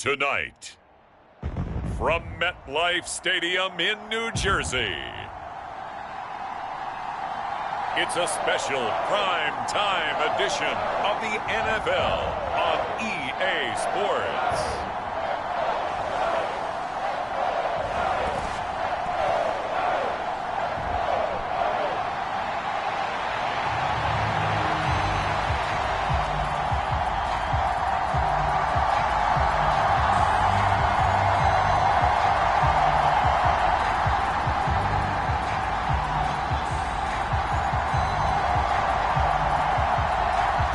Tonight, from MetLife Stadium in New Jersey, it's a special prime time edition of the NFL on EA Sports.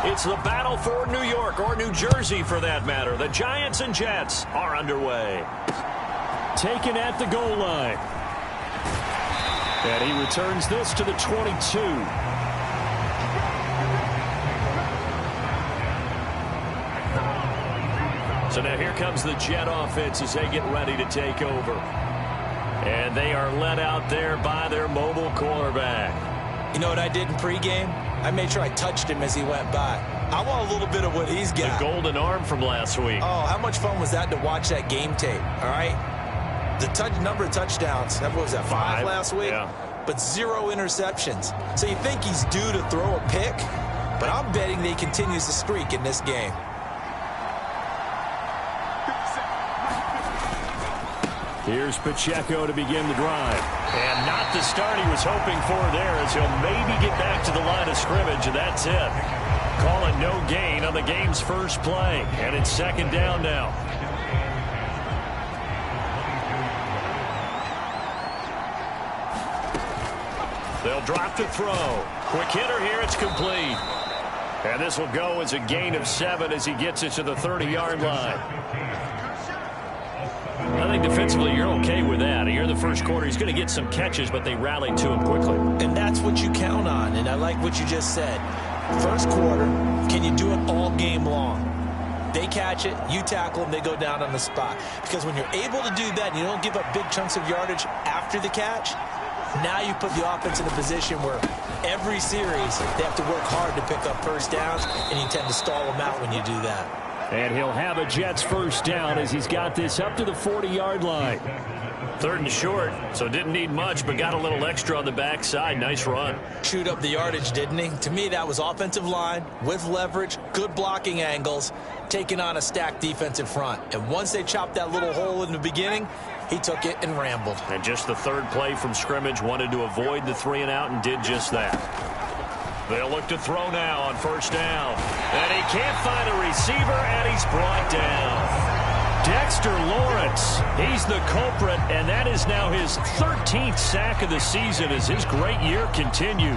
It's the battle for New York, or New Jersey for that matter. The Giants and Jets are underway. Taken at the goal line. And he returns this to the 22. So now here comes the Jet offense as they get ready to take over. And they are led out there by their mobile quarterback. You know what I did in pregame? I made sure I touched him as he went by. I want a little bit of what he's got. The golden arm from last week. Oh, how much fun was that to watch that game tape, all right? The number of touchdowns, what was that, 5 last week? Yeah. But 0 interceptions. So you think he's due to throw a pick, but I'm betting that he continues the streak in this game. Here's Pacheco to begin the drive. And not the start he was hoping for there, as he'll maybe get back to the line of scrimmage, and that's it. Calling no gain on the game's first play. And it's second down now. They'll drop to throw. Quick hitter here, it's complete. And this will go as a gain of 7 as he gets it to the 30-yard line. I think defensively you're okay with that. Here in the first quarter, he's going to get some catches, but they rallied to him quickly. And that's what you count on, and I like what you just said. First quarter, can you do it all game long? They catch it, you tackle them, they go down on the spot. Because when you're able to do that and you don't give up big chunks of yardage after the catch, now you put the offense in a position where every series they have to work hard to pick up first downs, and you tend to stall them out when you do that. And he'll have a Jets first down as he's got this up to the 40-yard line. Third and short, so didn't need much, but got a little extra on the backside. Nice run. Chewed up the yardage, didn't he? To me, that was offensive line with leverage, good blocking angles, taking on a stacked defensive front. And once they chopped that little hole in the beginning, he took it and rambled. And just the third play from scrimmage, wanted to avoid the 3-and-out and did just that. They'll look to throw now on first down. And he can't find a receiver, and he's brought down. Dexter Lawrence, he's the culprit, and that is now his 13th sack of the season as his great year continues.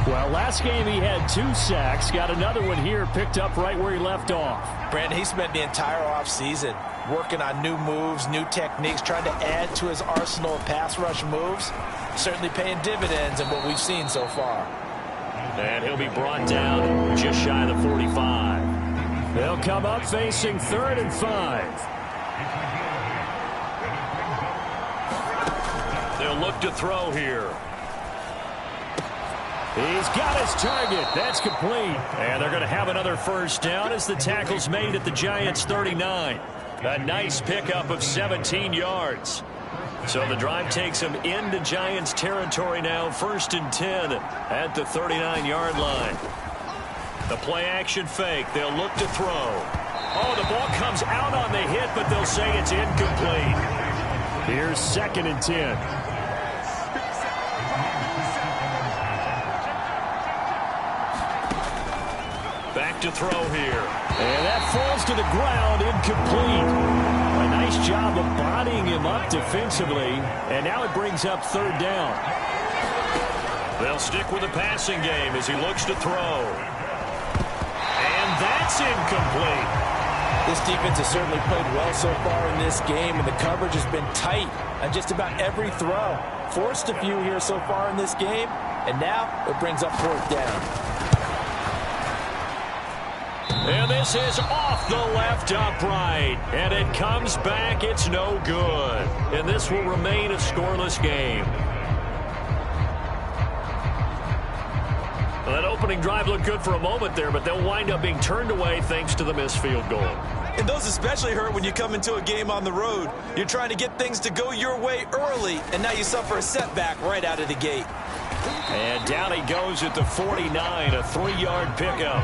Well, last game he had 2 sacks, got another one here, picked up right where he left off. Brandon, he spent the entire offseason working on new moves, new techniques, trying to add to his arsenal of pass rush moves. Certainly paying dividends in what we've seen so far. And he'll be brought down just shy of the 45. They'll come up facing 3rd and 5. They'll look to throw here. He's got his target. That's complete. And they're going to have another first down as the tackle's made at the Giants' 39. A nice pickup of 17 yards. So the drive takes him into Giants territory now, 1st and 10 at the 39-yard line. The play-action fake. They'll look to throw. Oh, the ball comes out on the hit, but they'll say it's incomplete. Here's 2nd and 10. Back to throw here. And that falls to the ground, incomplete. A nice job of bodying him up defensively, and now it brings up 3rd down. They'll stick with the passing game as he looks to throw. And that's incomplete. This defense has certainly played well so far in this game, and the coverage has been tight on just about every throw. Forced a few here so far in this game, and now it brings up 4th down. And this is off the left upright. And it comes back. It's no good. And this will remain a scoreless game. Well, that opening drive looked good for a moment there, but they'll wind up being turned away thanks to the missed field goal. And those especially hurt when you come into a game on the road. You're trying to get things to go your way early, and now you suffer a setback right out of the gate. And down he goes at the 49, a 3-yard pickup.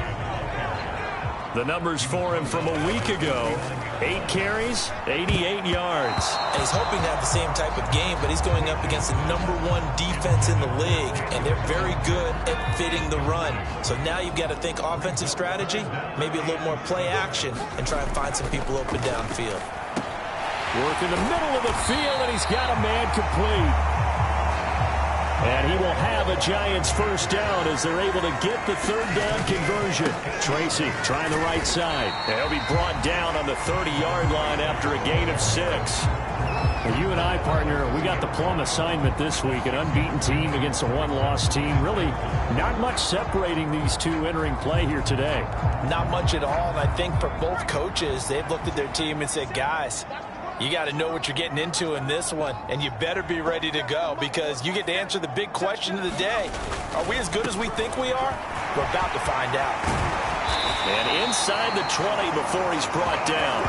The numbers for him from a week ago, 8 carries, 88 yards. And he's hoping to have the same type of game, but he's going up against the #1 defense in the league, and they're very good at fitting the run. So now you've got to think offensive strategy, maybe a little more play action, and try and find some people open downfield. Work in the middle of the field, and he's got a man complete. And he will have a Giants first down as they're able to get the 3rd down conversion. Tracy trying the right side. He'll be brought down on the 30-yard line after a gain of 6. Well, you and I, partner, we got the plum assignment this week. An unbeaten team against a 1-loss team. Really not much separating these two entering play here today. Not much at all, and I think for both coaches, they've looked at their team and said, guys, you got to know what you're getting into in this one, and you better be ready to go because you get to answer the big question of the day. Are we as good as we think we are? We're about to find out. And inside the 20 before he's brought down.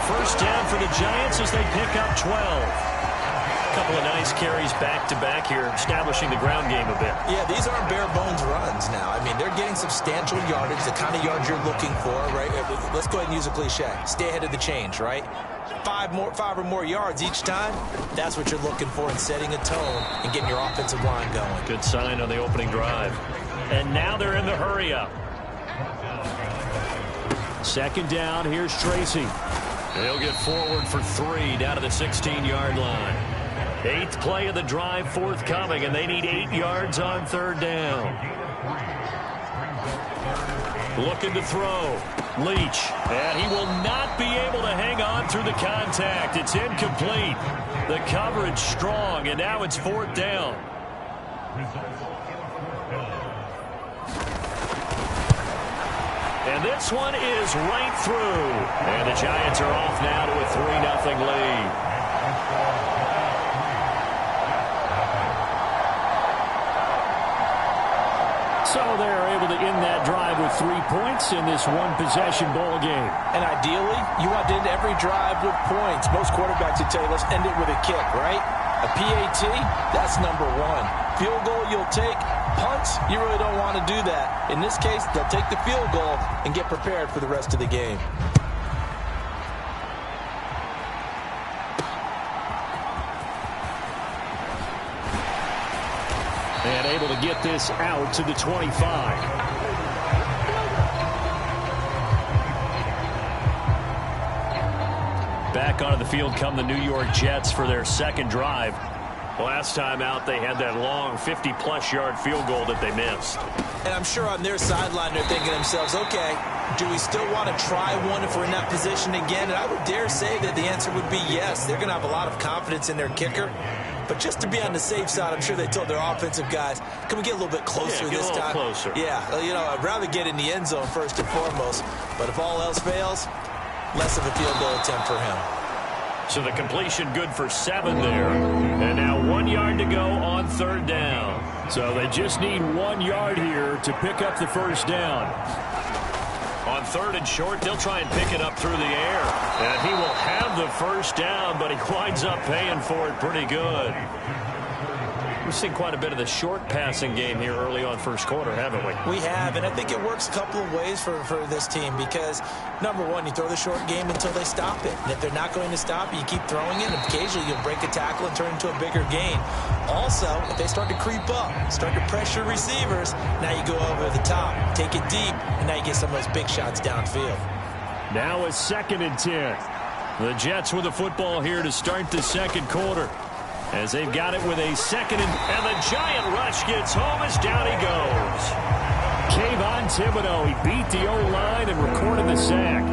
First down for the Giants as they pick up 12. A couple of nice carries back-to-back here, establishing the ground game a bit. Yeah, these aren't bare-bones runs now. I mean, they're getting substantial yardage, the kind of yards you're looking for, right? Let's go ahead and use a cliche. Stay ahead of the change, right? 5 or more yards each time, that's what you're looking for in setting a tone and getting your offensive line going. Good sign on the opening drive. And now they're in the hurry-up. 2nd down, here's Tracy. He'll get forward for 3 down to the 16-yard line. 8th play of the drive forthcoming, and they need 8 yards on 3rd down. Looking to throw. Leach. And he will not be able to hang on through the contact. It's incomplete. The coverage strong, and now it's 4th down. And this one is right through. And the Giants are off now to a 3-0 lead. So they're able to end that drive with 3 points in this one-possession ball game. And ideally, you want to end every drive with points. Most quarterbacks would tell you, let's end it with a kick, right? A PAT, that's #1. Field goal you'll take. Punts, you really don't want to do that. In this case, they'll take the field goal and get prepared for the rest of the game. And able to get this out to the 25. Back onto the field come the New York Jets for their 2nd drive. Last time out, they had that long 50-plus yard field goal that they missed. And I'm sure on their sideline, they're thinking to themselves, okay, do we still want to try one if we're in that position again? And I would dare say that the answer would be yes. They're going to have a lot of confidence in their kicker. But just to be on the safe side, I'm sure they told their offensive guys, can we get a little bit closer this time? Closer. Yeah, you know, I'd rather get in the end zone first and foremost. But if all else fails, less of a field goal attempt for him. So the completion good for 7 there. And now 1 yard to go on 3rd down. So they just need 1 yard here to pick up the first down. On 3rd and short, they'll try and pick it up through the air. And he will have the first down, but he winds up paying for it pretty good. We've seen quite a bit of the short passing game here early on first quarter, haven't we? We have, and I think it works a couple of ways for this team because, #1, you throw the short game until they stop it. And if they're not going to stop it, you keep throwing it, and occasionally you'll break a tackle and turn it into a bigger gain. Also, if they start to creep up, start to pressure receivers, now you go over the top, take it deep, and now you get some of those big shots downfield. Now it's 2nd and 10. The Jets with the football here to start the 2nd quarter. As they've got it with a 2nd and the giant rush gets home as down he goes. Kayvon Thibodeaux, he beat the O-line and recorded the sack.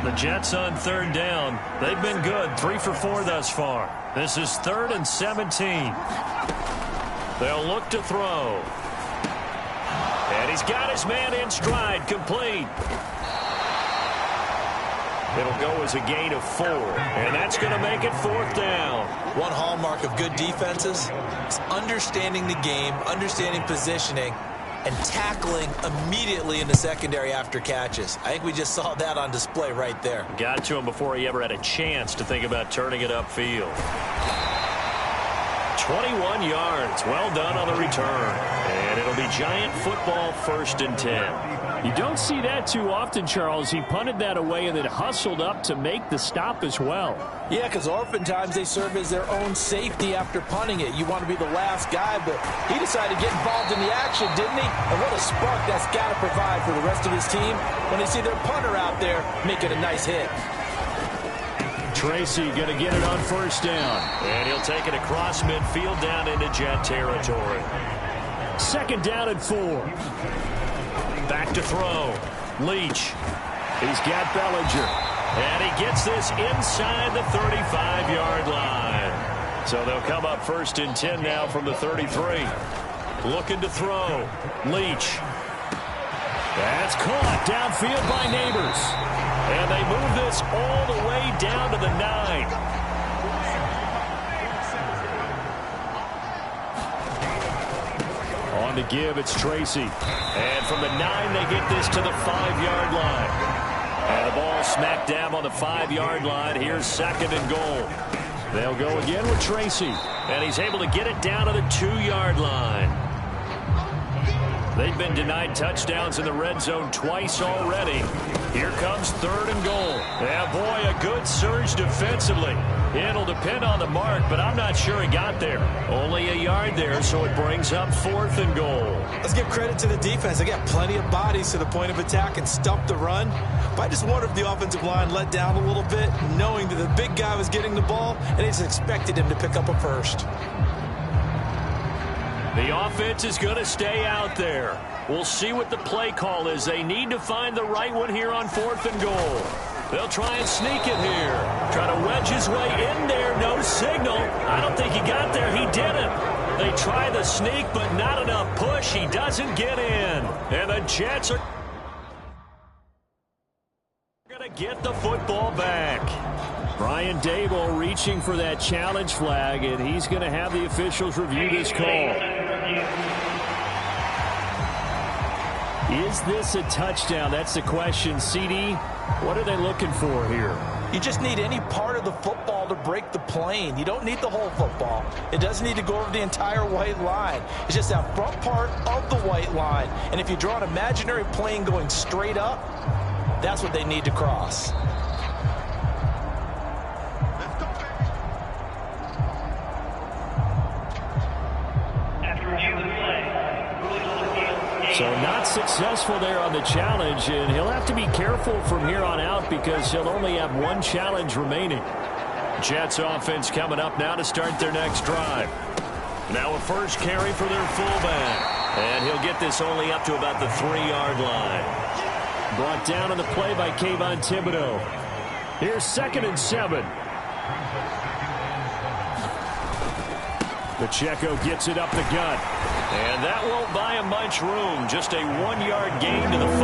The Jets on 3rd down. They've been good, 3 for 4 thus far. This is 3rd and 17. They'll look to throw. And he's got his man in stride, complete. It'll go as a gain of 4, and that's going to make it 4th down. One hallmark of good defenses is understanding the game, understanding positioning, and tackling immediately in the secondary after catches. I think we just saw that on display right there. Got to him before he ever had a chance to think about turning it upfield. 21 yards. Well done on the return. And it'll be Giant football, 1st and 10. You don't see that too often, Charles. He punted that away and then hustled up to make the stop as well. Yeah, because oftentimes they serve as their own safety after punting it. You want to be the last guy, but he decided to get involved in the action, didn't he? And what a spark that's got to provide for the rest of his team when they see their punter out there making a nice hit. Tracy going to get it on 1st down. And he'll take it across midfield down into Jet territory. 2nd down and 4. Back to throw. Leach. He's got Bellinger. And he gets this inside the 35-yard line. So they'll come up 1st and 10 now from the 33. Looking to throw. Leach. That's caught downfield by Neighbors. And they move this all the way down to the 9. On the give, it's Tracy. And from the 9, they get this to the 5-yard line. And the ball smack dab on the 5-yard line. Here's 2nd and goal. They'll go again with Tracy. And he's able to get it down to the 2-yard line. They've been denied touchdowns in the red zone twice already. Here comes 3rd and goal. Yeah, boy, a good surge defensively. It'll depend on the mark, but I'm not sure he got there. Only a yard there, so it brings up 4th and goal. Let's give credit to the defense. They got plenty of bodies to the point of attack and stump the run. But I just wonder if the offensive line let down a little bit, knowing that the big guy was getting the ball, and they just expected him to pick up a first. The offense is going to stay out there. We'll see what the play call is. They need to find the right one here on 4th and goal. They'll try and sneak it here. Try to wedge his way in there. No signal. I don't think he got there. He didn't. They try the sneak, but not enough push. He doesn't get in. And the Jets are going to get the football back. Brian Daboll reaching for that challenge flag, and he's going to have the officials review this call. Is this a touchdown? That's the question. CD, what are they looking for here? You just need any part of the football to break the plane. You don't need the whole football. It doesn't need to go over the entire white line. It's just that front part of the white line. And if you draw an imaginary plane going straight up, that's what they need to cross. So not successful there on the challenge, and he'll have to be careful from here on out because he'll only have one challenge remaining. Jets offense coming up now to start their next drive. Now a first carry for their fullback. And he'll get this only up to about the 3-yard line. Brought down on the play by Kayvon Thibodeau. Here's 2nd and 7. Pacheco gets it up the gut. And that won't buy him much room. Just a 1-yard gain to the 5.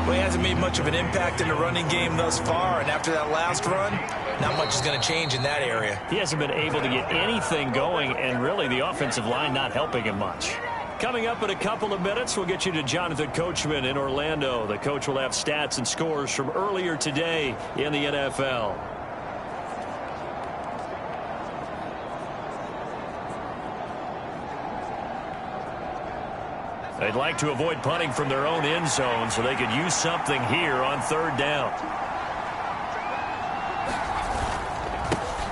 Well, he hasn't made much of an impact in the running game thus far, and after that last run, not much is going to change in that area. He hasn't been able to get anything going, and really the offensive line not helping him much. Coming up in a couple of minutes, we'll get you to Jonathan Coachman in Orlando. The coach will have stats and scores from earlier today in the NFL. They'd like to avoid punting from their own end zone so they could use something here on 3rd down.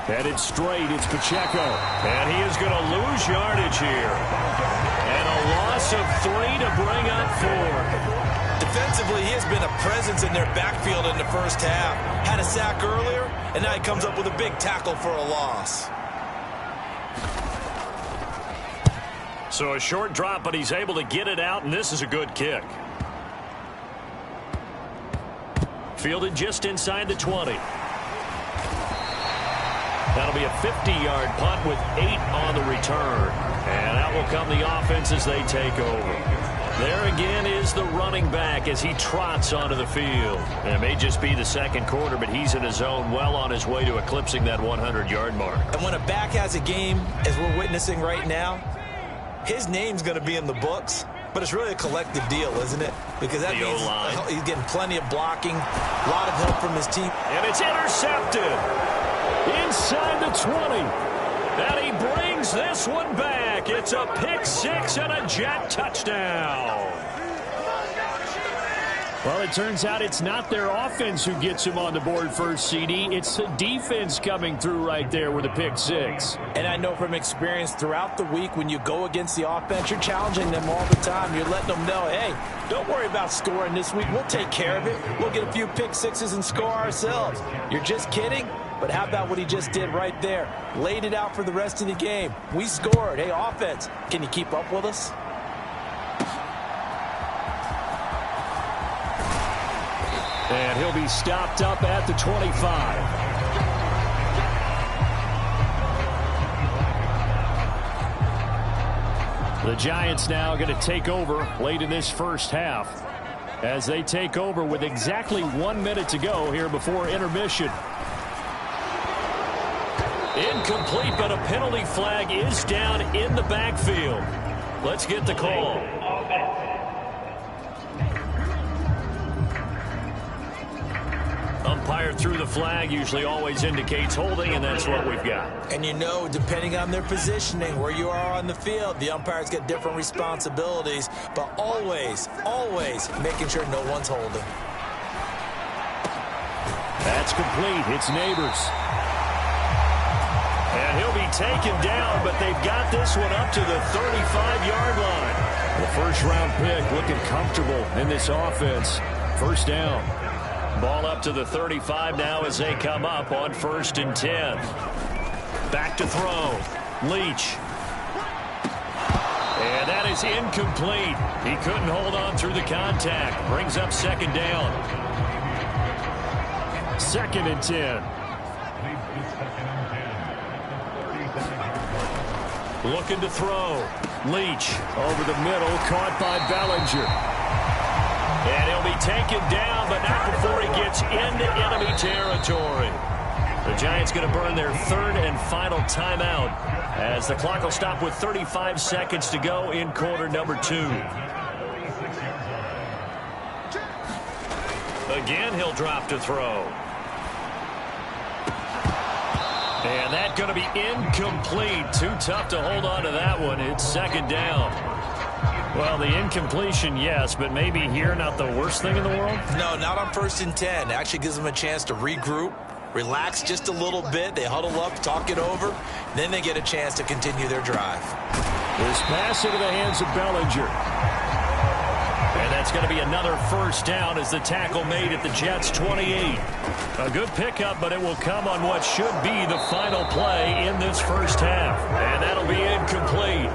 Headed straight, it's Pacheco. And he is going to lose yardage here. And a loss of 3 to bring up 4. Defensively, he has been a presence in their backfield in the first half. Had a sack earlier, and now he comes up with a big tackle for a loss. So a short drop, but he's able to get it out, and this is a good kick. Fielded just inside the 20. That'll be a 50-yard punt with 8 on the return. And out will come the offense as they take over. There again is the running back as he trots onto the field. And it may just be the second quarter, but he's in his zone, well on his way to eclipsing that 100-yard mark. And when a back has a game, as we're witnessing right now, his name's going to be in the books, but it's really a collective deal, isn't it? Because that means he's getting plenty of blocking, a lot of help from his team. And it's intercepted inside the 20. And he brings this one back. It's a pick six and a Jet touchdown. Well, it turns out it's not their offense who gets him on the board first, CD. It's the defense coming through right there with a pick six. And I know from experience throughout the week, when you go against the offense, you're challenging them all the time. You're letting them know, hey, don't worry about scoring this week. We'll take care of it. We'll get a few pick sixes and score ourselves. You're just kidding? But how about what he just did right there? Laid it out for the rest of the game. We scored. Hey, offense, can you keep up with us? And he'll be stopped up at the 25. The Giants now going to take over late in this first half as they take over with exactly 1 minute to go here before intermission. Incomplete, but a penalty flag is down in the backfield. Let's get the call. Umpire threw the flag, usually always indicates holding, and that's what we've got. And you know, depending on their positioning, where you are on the field, the umpires get different responsibilities, but always, always making sure no one's holding. That's complete. It's Neighbors. And he'll be taken down, but they've got this one up to the 35-yard line. The first-round pick looking comfortable in this offense. First down. Ball up to the 35 now as they come up on 1st and 10. Back to throw. Leach. And that is incomplete. He couldn't hold on through the contact. Brings up 2nd down. 2nd and 10. Looking to throw. Leach over the middle, caught by Bellinger. And he'll be taken down, but not before he gets into enemy territory. The Giants going to burn their 3rd and final timeout as the clock will stop with 35 seconds to go in quarter number 2. Again, he'll drop to throw. And that's going to be incomplete. Too tough to hold on to that one. It's 2nd down. Well, the incompletion, yes, but maybe here not the worst thing in the world? No, not on 1st and 10. It actually gives them a chance to regroup, relax just a little bit. They huddle up, talk it over. Then they get a chance to continue their drive. This pass into the hands of Bellinger. And that's going to be another first down as the tackle made at the Jets' 28. A good pickup, but it will come on what should be the final play in this first half. And that'll be incomplete.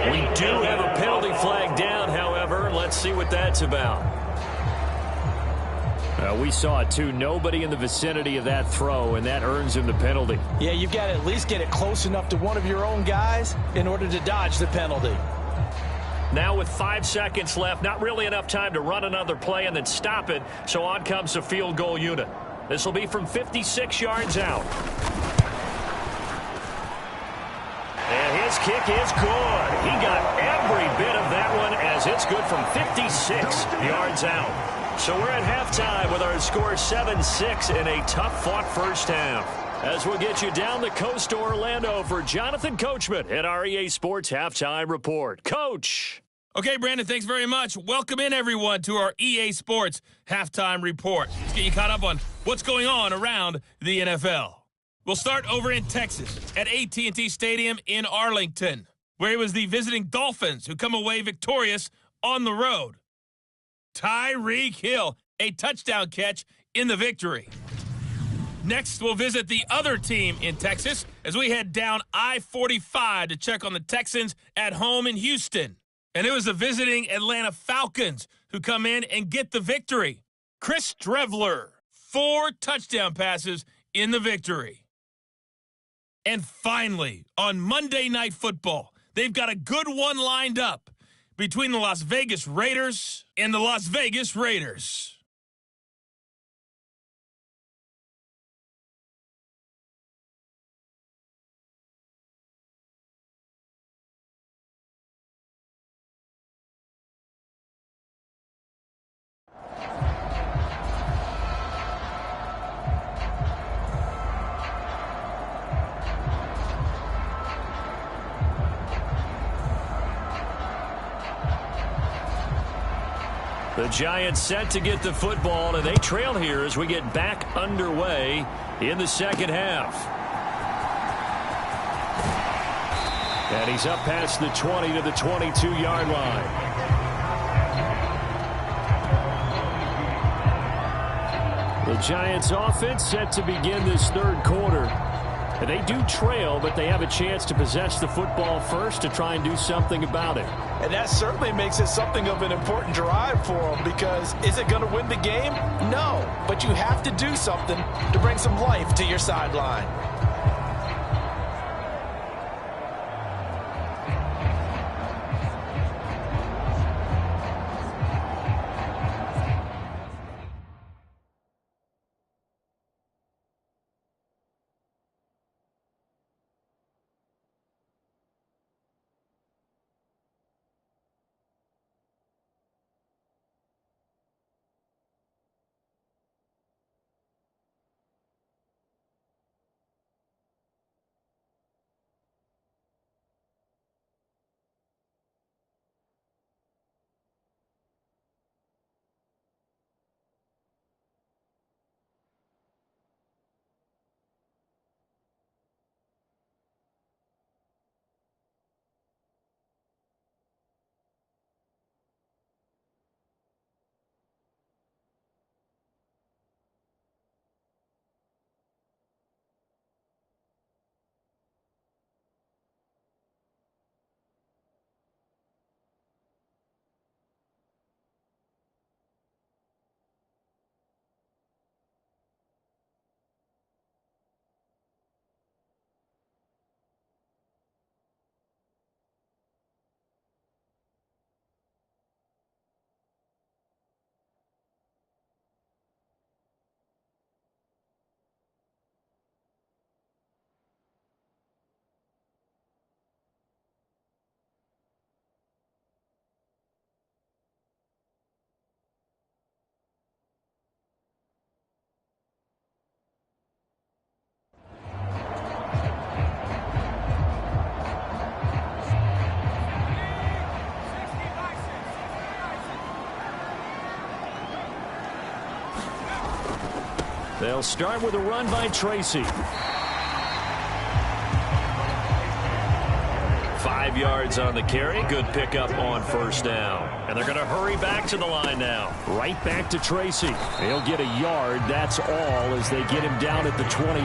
We do have a penalty flag down, however. Let's see what that's about. We saw it, too. Nobody in the vicinity of that throw, and that earns him the penalty. Yeah, you've got to at least get it close enough to one of your own guys in order to dodge the penalty. Now with 5 seconds left, not really enough time to run another play and then stop it, so on comes the field goal unit. This will be from 56 yards out. And his kick is good. He got every bit of that one as it's good from 56 yards out. So we're at halftime with our score 7-6 in a tough-fought first half. As we'll get you down the coast to Orlando for Jonathan Coachman at our EA Sports Halftime Report. Coach! Okay, Brandon, thanks very much. Welcome in, everyone, to our EA Sports Halftime Report. Let's get you caught up on what's going on around the NFL. We'll start over in Texas at AT&T Stadium in Arlington, where it was the visiting Dolphins who come away victorious on the road. Tyreek Hill, a touchdown catch in the victory. Next, we'll visit the other team in Texas as we head down I-45 to check on the Texans at home in Houston. And it was the visiting Atlanta Falcons who come in and get the victory. Chris Streveler, 4 touchdown passes in the victory. And finally, on Monday Night Football, they've got a good one lined up between the Las Vegas Raiders and the Las Vegas Raiders. The Giants set to get the football, and they trail here as we get back underway in the second half. And he's up past the 20 to the 22-yard line. The Giants offense set to begin this third quarter. They do trail, but they have a chance to possess the football first to try and do something about it. And that certainly makes it something of an important drive for them, because is it going to win the game? No, but you have to do something to bring some life to your sideline. They'll start with a run by Tracy. 5 yards on the carry. Good pickup on first down. And they're going to hurry back to the line now. Right back to Tracy. He'll get a yard. That's all as they get him down at the 28.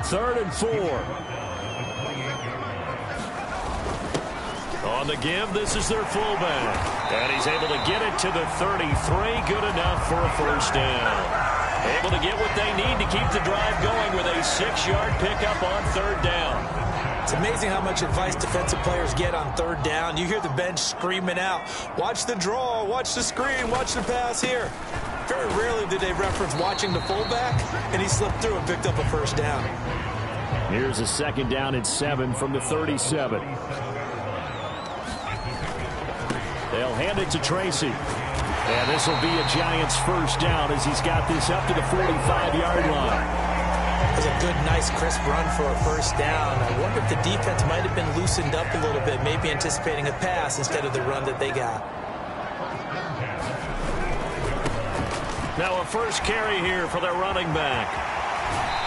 3rd and 4. On the give, this is their fullback. And he's able to get it to the 33. Good enough for a first down. Able to get what they need to keep the drive going with a 6-yard pickup on 3rd down. It's amazing how much advice defensive players get on 3rd down. You hear the bench screaming out, watch the draw, watch the screen, watch the pass here. Very rarely did they reference watching the fullback, and he slipped through and picked up a first down. Here's a 2nd down and 7 from the 37. They'll hand it to Tracy. And this will be a Giants first down as he's got this up to the 45-yard line. It was a good, nice, crisp run for a first down. I wonder if the defense might have been loosened up a little bit, maybe anticipating a pass instead of the run that they got. Now a first carry here for their running back.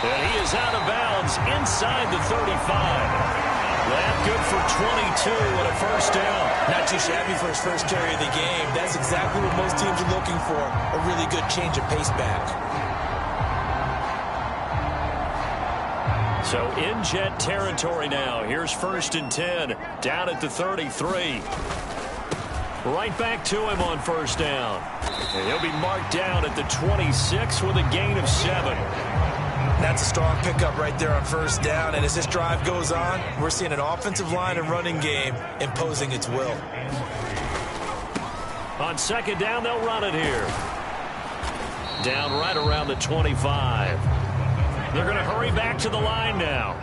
And he is out of bounds inside the 35. That good for 22 and a first down. Not too shabby for his first carry of the game. That's exactly what most teams are looking for, a really good change of pace back. So in Jet territory now. Here's 1st and 10 down at the 33. Right back to him on first down. And he'll be marked down at the 26 with a gain of 7. That's a strong pickup right there on first down. And as this drive goes on, we're seeing an offensive line and running game imposing its will. On 2nd down, they'll run it here. Down right around the 25. They're going to hurry back to the line now.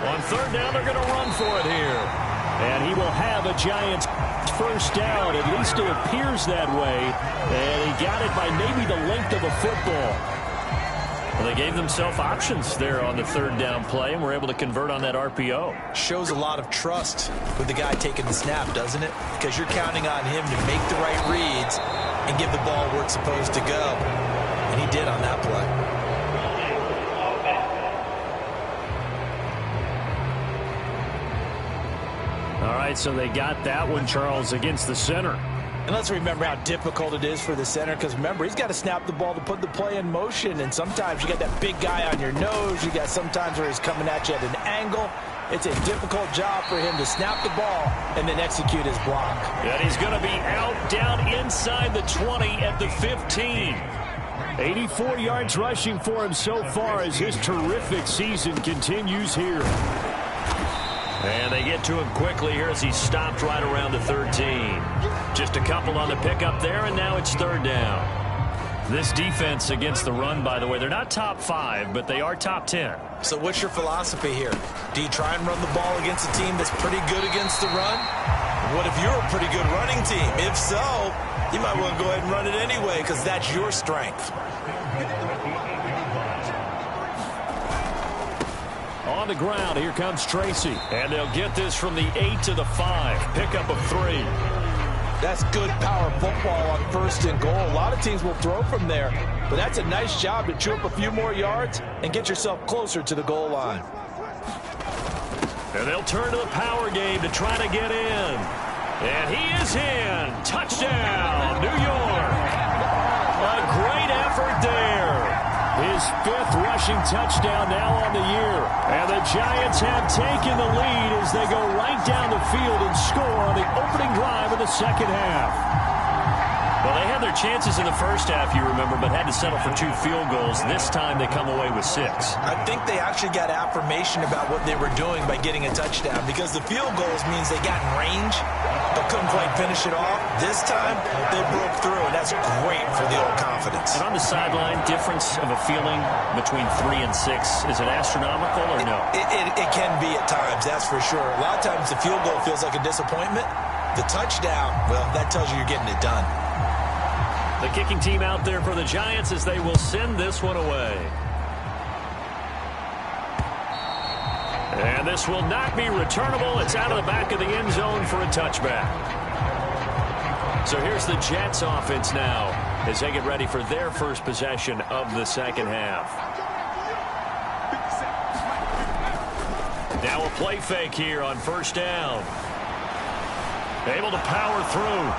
On 3rd down, they're going to run for it here. And he will have a Giants first down. At least it appears that way. And he got it by maybe the length of a football. Well, they gave themselves options there on the third down play and were able to convert on that RPO. Shows a lot of trust with the guy taking the snap, doesn't it? Because you're counting on him to make the right reads and give the ball where it's supposed to go. And he did on that play. All right, so they got that one, Charles, against the center. And let's remember how difficult it is for the center, because remember, he's got to snap the ball to put the play in motion, and sometimes you got that big guy on your nose. You got sometimes where he's coming at you at an angle. It's a difficult job for him to snap the ball and then execute his block. And he's going to be out down inside the 20 at the 15. 84 yards rushing for him so far as his terrific season continues here. And they get to him quickly here as he stopped right around the 13. Just a couple on the pickup there, and now it's third down. This defense against the run, by the way, they're not top 5, but they are top 10. So what's your philosophy here? Do you try and run the ball against a team that's pretty good against the run? What if you're a pretty good running team? If so, you might want to go ahead and run it anyway, because that's your strength. On the ground, here comes Tracy. And they'll get this from the 8 to the 5. Pickup of 3. That's good power football on first and goal. A lot of teams will throw from there, but that's a nice job to chew up a few more yards and get yourself closer to the goal line. And they'll turn to the power game to try to get in. And he is in. Touchdown, New York. A great effort there. His 5th rushing touchdown now on the year. And the Giants have taken the lead as they go right down the field and score on the opening drive of the second half. Well, they had their chances in the first half, you remember, but had to settle for 2 field goals. This time they come away with 6. I think they actually got affirmation about what they were doing by getting a touchdown, because the field goals means they got in range but couldn't quite finish it off. This time they broke through, and that's great for the old confidence. And on the sideline, difference of a feeling between 3 and 6, is it astronomical or no? It can be at times, that's for sure. A lot of times the field goal feels like a disappointment. The touchdown, well, that tells you you're getting it done. The kicking team out there for the Giants as they will send this one away. And this will not be returnable. It's out of the back of the end zone for a touchback. So here's the Jets offense now as they get ready for their first possession of the second half. Now a play fake here on first down. Able to power through.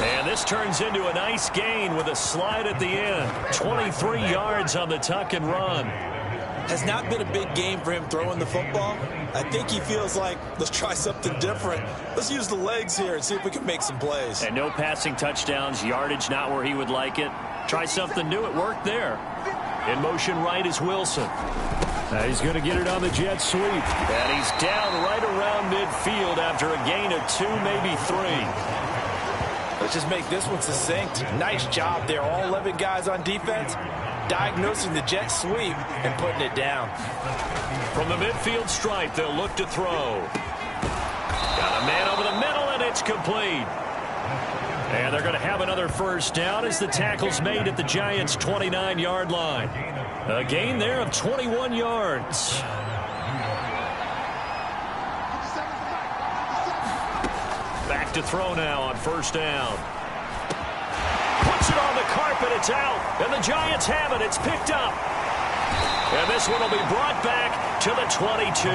And this turns into a nice gain with a slide at the end. 23 yards on the tuck and run. Has not been a big game for him throwing the football. I think he feels like, let's try something different. Let's use the legs here and see if we can make some plays. And no passing touchdowns, yardage not where he would like it. Try something new. It worked there. In motion right is Wilson. Now he's going to get it on the jet sweep. And he's down right around midfield after a gain of 2, maybe 3. Let's just make this one succinct. Nice job there. All 11 guys on defense diagnosing the jet sweep and putting it down. From the midfield stripe, they'll look to throw. Got a man over the middle, and it's complete. And they're going to have another first down as the tackle's made at the Giants' 29-yard line. A gain there of 21 yards. Back to throw now on first down. Puts it on the carpet. It's out. And the Giants have it. It's picked up. And this one will be brought back to the 22.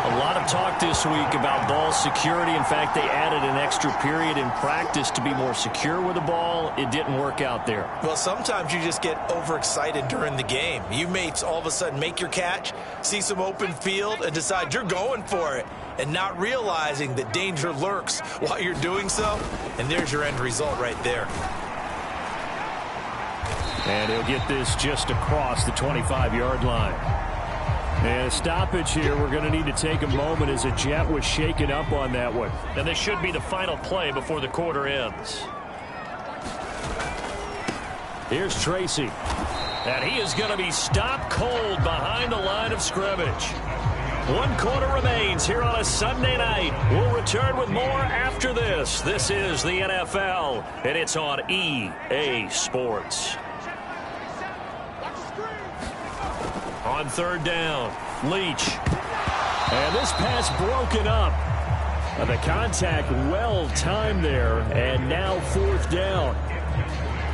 A lot of talk this week about ball security. In fact, they added an extra period in practice to be more secure with the ball. It didn't work out there. Well, sometimes you just get overexcited during the game. You may all of a sudden make your catch, see some open field, and decide you're going for it, and not realizing that danger lurks while you're doing so. And there's your end result right there. And he'll get this just across the 25-yard line. And a stoppage here. We're going to need to take a moment as a Jet was shaken up on that one. And this should be the final play before the quarter ends. Here's Tracy. And he is going to be stopped cold behind the line of scrimmage. One quarter remains here on a Sunday night. We'll return with more after this. This is the NFL, and it's on EA Sports. On third down, Leach. And this pass broken up. The contact well timed there, and now fourth down.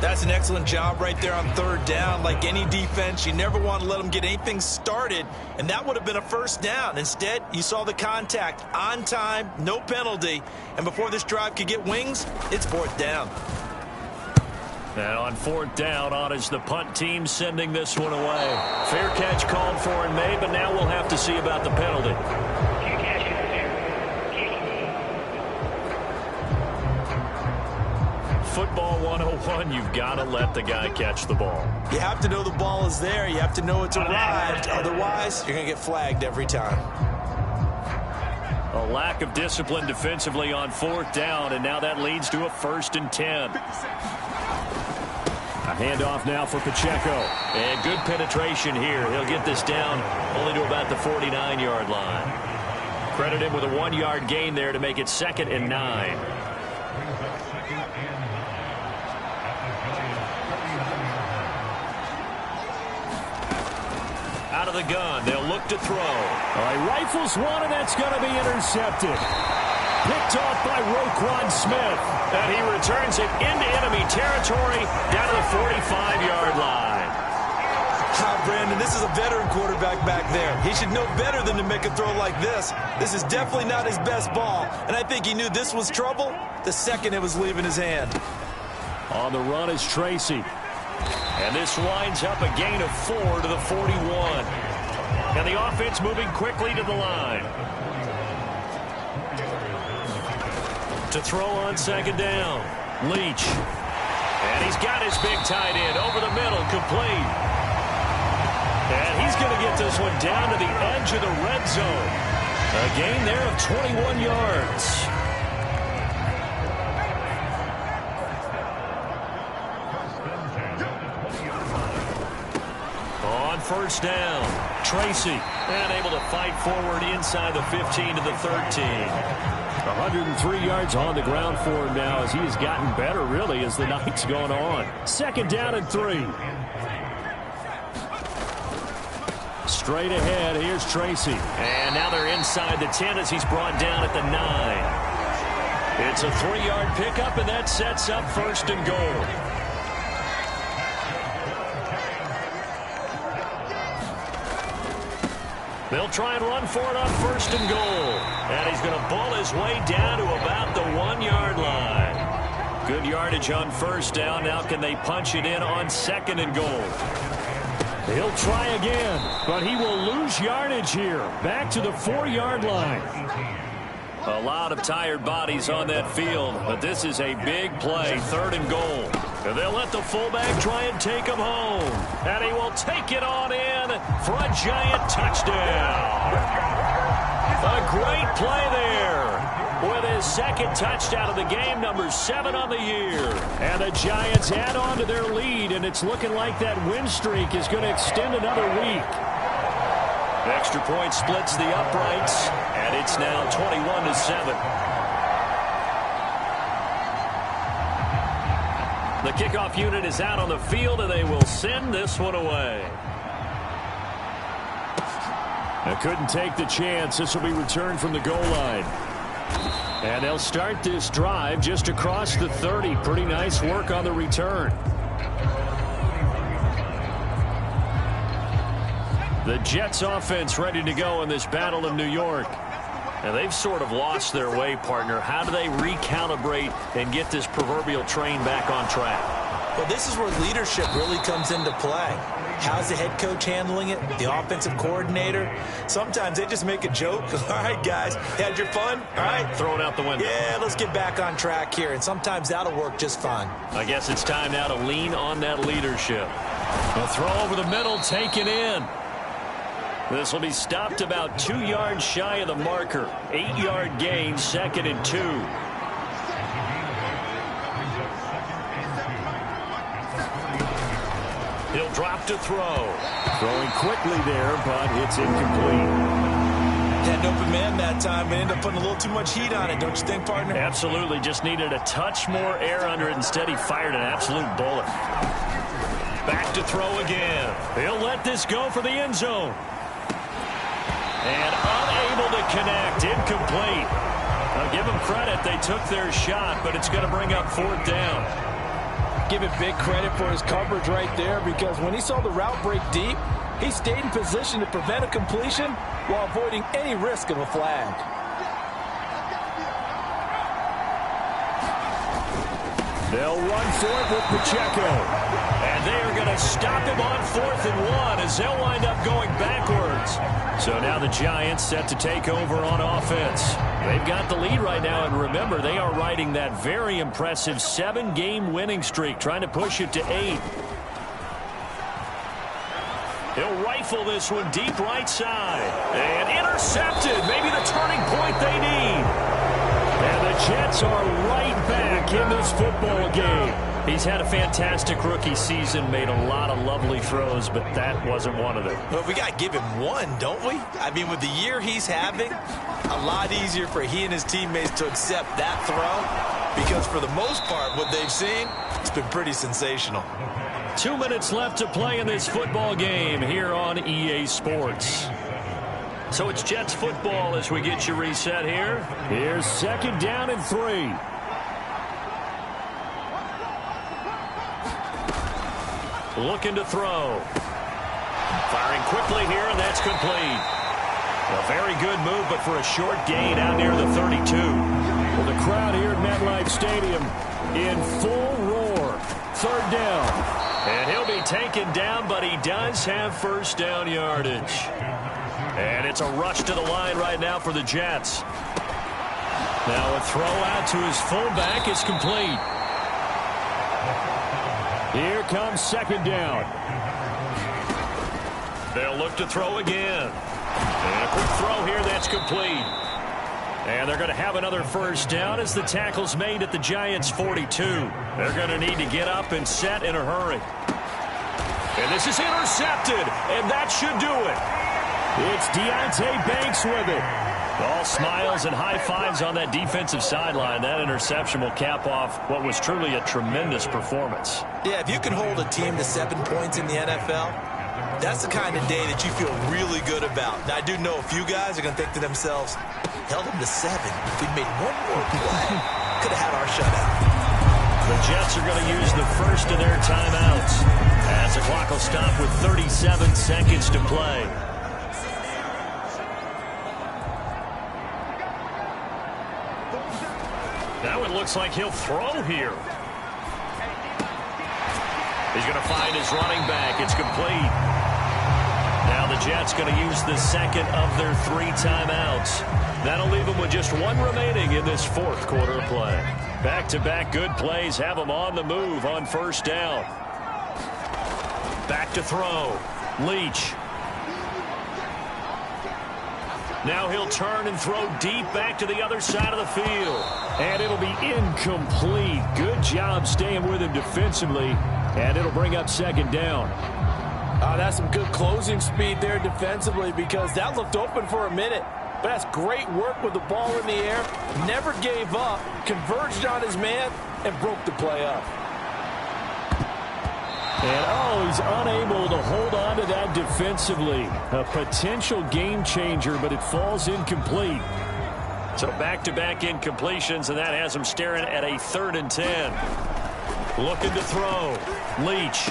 That's an excellent job right there on third down. Like any defense, you never want to let them get anything started, and that would have been a first down. Instead, you saw the contact on time, no penalty, and before this drive could get wings, it's fourth down. And on fourth down, on is the punt team sending this one away. Fair catch called for and made, but now we'll have to see about the penalty. Football 101, you've got to let the guy catch the ball. You have to know the ball is there. You have to know it's arrived. Otherwise, you're going to get flagged every time. A lack of discipline defensively on fourth down, and now that leads to a 1st and 10. A handoff now for Pacheco. And good penetration here. He'll get this down only to about the 49-yard line. Credit him with a 1-yard gain there to make it 2nd and 9. Out of the gun, they'll look to throw. All right, rifles one, and that's going to be intercepted. Picked off by Roquan Smith. And he returns it into enemy territory down to the 45-yard line. Brandon, this is a veteran quarterback back there. He should know better than to make a throw like this. This is definitely not his best ball, and I think he knew this was trouble the second it was leaving his hand. On the run is Tracy. And this winds up a gain of 4 to the 41. And the offense moving quickly to the line. To throw on 2nd down, Leach. And he's got his big tight end over the middle, complete. And he's going to get this one down to the edge of the red zone. A gain there of 21 yards. On 1st down, Tracy. And able to fight forward inside the 15 to the 13. 103 yards on the ground for him now as he has gotten better, really, as the night's gone on. 2nd down and 3. Straight ahead, here's Tracy. And now they're inside the 10 as he's brought down at the 9. It's a 3-yard pickup, and that sets up 1st and goal. They'll try and run for it on 1st and goal. And he's going to bull his way down to about the 1-yard line. Good yardage on 1st down. Now can they punch it in on 2nd and goal? He'll try again, but he will lose yardage here. Back to the 4-yard line. A lot of tired bodies on that field, but this is a big play, 3rd and goal. And they'll let the fullback try and take him home. And he will take it on in for a giant touchdown. A great play there with his 2nd touchdown of the game, number 7 on the year. And the Giants add on to their lead, and it's looking like that win streak is going to extend another week. The extra point splits the uprights, and it's now 21-7. The kickoff unit is out on the field, and they will send this one away. They couldn't take the chance. This will be returned from the goal line. And they'll start this drive just across the 30. Pretty nice work on the return. The Jets offense ready to go in this battle of New York. And they've sort of lost their way, partner. How do they recalibrate and get this proverbial train back on track? Well, this is where leadership really comes into play. How's the head coach handling it? The offensive coordinator? Sometimes they just make a joke. All right, guys, had your fun? All right. Throw it out the window. Yeah, let's get back on track here. And sometimes that'll work just fine. I guess it's time now to lean on that leadership. A throw over the middle, taken in. This will be stopped about 2 yards shy of the marker. 8-yard gain, 2nd and 2. He'll drop to throw. Throwing quickly there, but it's incomplete. Had an open man that time and ended up putting a little too much heat on it, don't you think, partner? Absolutely. Just needed a touch more air under it. Instead, he fired an absolute bullet. Back to throw again. He'll let this go for the end zone. And unable to connect. Incomplete. I'll give them credit. They took their shot, but it's going to bring up 4th down. Give him big credit for his coverage right there, because when he saw the route break deep, he stayed in position to prevent a completion while avoiding any risk of a flag. They'll run for it with Pacheco. And they are going to stop him on 4th and 1 as they'll wind up going backwards. So now the Giants set to take over on offense. They've got the lead right now, and remember, they are riding that very impressive 7-game winning streak, trying to push it to 8. He'll rifle this one deep right side. And intercepted. Maybe the turning point they need. And the Jets are right back in this football game. He's had a fantastic rookie season, made a lot of lovely throws, but that wasn't one of them. Well, we got to give him one, don't we? I mean, with the year he's having, a lot easier for he and his teammates to accept that throw, because for the most part, what they've seen, it's been pretty sensational. 2 minutes left to play in this football game here on EA Sports. So it's Jets football as we get you reset here. Here's 2nd down and 3. Looking to throw. Firing quickly here, and that's complete. A very good move, but for a short gain out near the 32. Well, the crowd here at MetLife Stadium in full roar. 3rd down. And he'll be taken down, but he does have 1st down yardage. And it's a rush to the line right now for the Jets. Now a throw out to his fullback is complete. Here comes 2nd down. They'll look to throw again. And a quick throw here, that's complete. And they're going to have another 1st down as the tackle's made at the Giants' 42. They're going to need to get up and set in a hurry. And this is intercepted, and that should do it. It's Deonte Banks with it. All smiles and high fives on that defensive sideline. That interception will cap off what was truly a tremendous performance. Yeah, if you can hold a team to 7 points in the NFL, that's the kind of day that you feel really good about. Now, I do know a few guys are going to think to themselves, held them to 7. If we'd made one more play, could have had our shutout. The Jets are going to use the first of their timeouts as the clock will stop with 37 seconds to play. Now it looks like he'll throw here. He's going to find his running back. It's complete. Now the Jets going to use the second of their 3 timeouts. That'll leave them with just 1 remaining in this 4th quarter of play. Back-to-back good plays have them on the move on 1st down. Back to throw. Leach. Now he'll turn and throw deep back to the other side of the field. And it'll be incomplete. Good job staying with him defensively. And it'll bring up 2nd down. That's some good closing speed there defensively, because that looked open for a minute. But that's great work with the ball in the air. Never gave up. Converged on his man and broke the play up. And, he's unable to hold on to that defensively. A potential game changer, but it falls incomplete. So back-to-back incompletions, and that has him staring at a 3rd and 10. Looking to throw. Leach.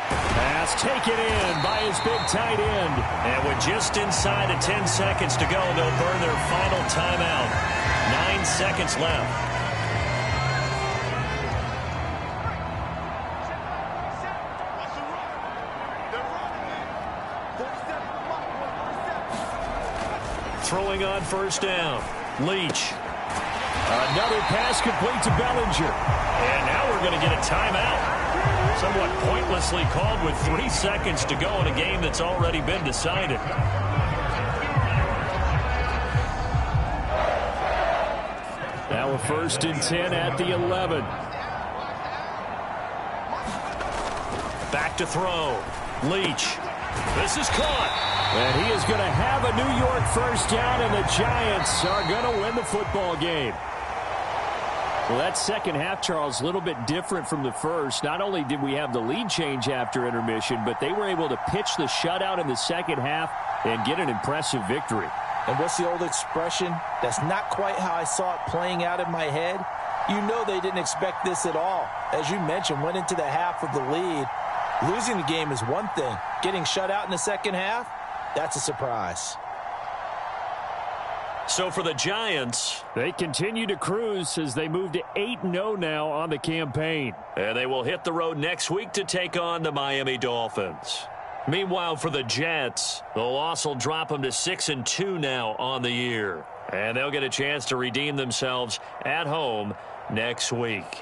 Pass taken in by his big tight end. And with just inside of 10 seconds to go, they'll burn their final timeout. 9 seconds left. Throwing on 1st down. Leach. Another pass complete to Bellinger. And now we're going to get a timeout. Somewhat pointlessly called with 3 seconds to go in a game that's already been decided. Now a 1st and 10 at the 11. Back to throw. Leach. This is caught. And he is going to have a New York first down, and the Giants are going to win the football game. Well, that second half, Charles, a little bit different from the first. Not only did we have the lead change after intermission, but they were able to pitch the shutout in the second half and get an impressive victory. And what's the old expression? That's not quite how I saw it playing out in my head. You know they didn't expect this at all. As you mentioned, went into the half with the lead. Losing the game is one thing. Getting shut out in the second half, that's a surprise. So for the Giants, they continue to cruise as they move to 8-0 now on the campaign. And they will hit the road next week to take on the Miami Dolphins. Meanwhile, for the Jets, the loss will drop them to 6-2 now on the year. And they'll get a chance to redeem themselves at home next week.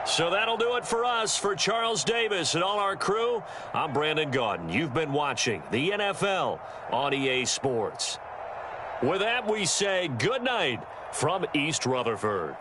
So that'll do it for us. For Charles Davis and all our crew, I'm Brandon Gaudin. You've been watching the NFL on EA Sports. With that, we say good night from East Rutherford.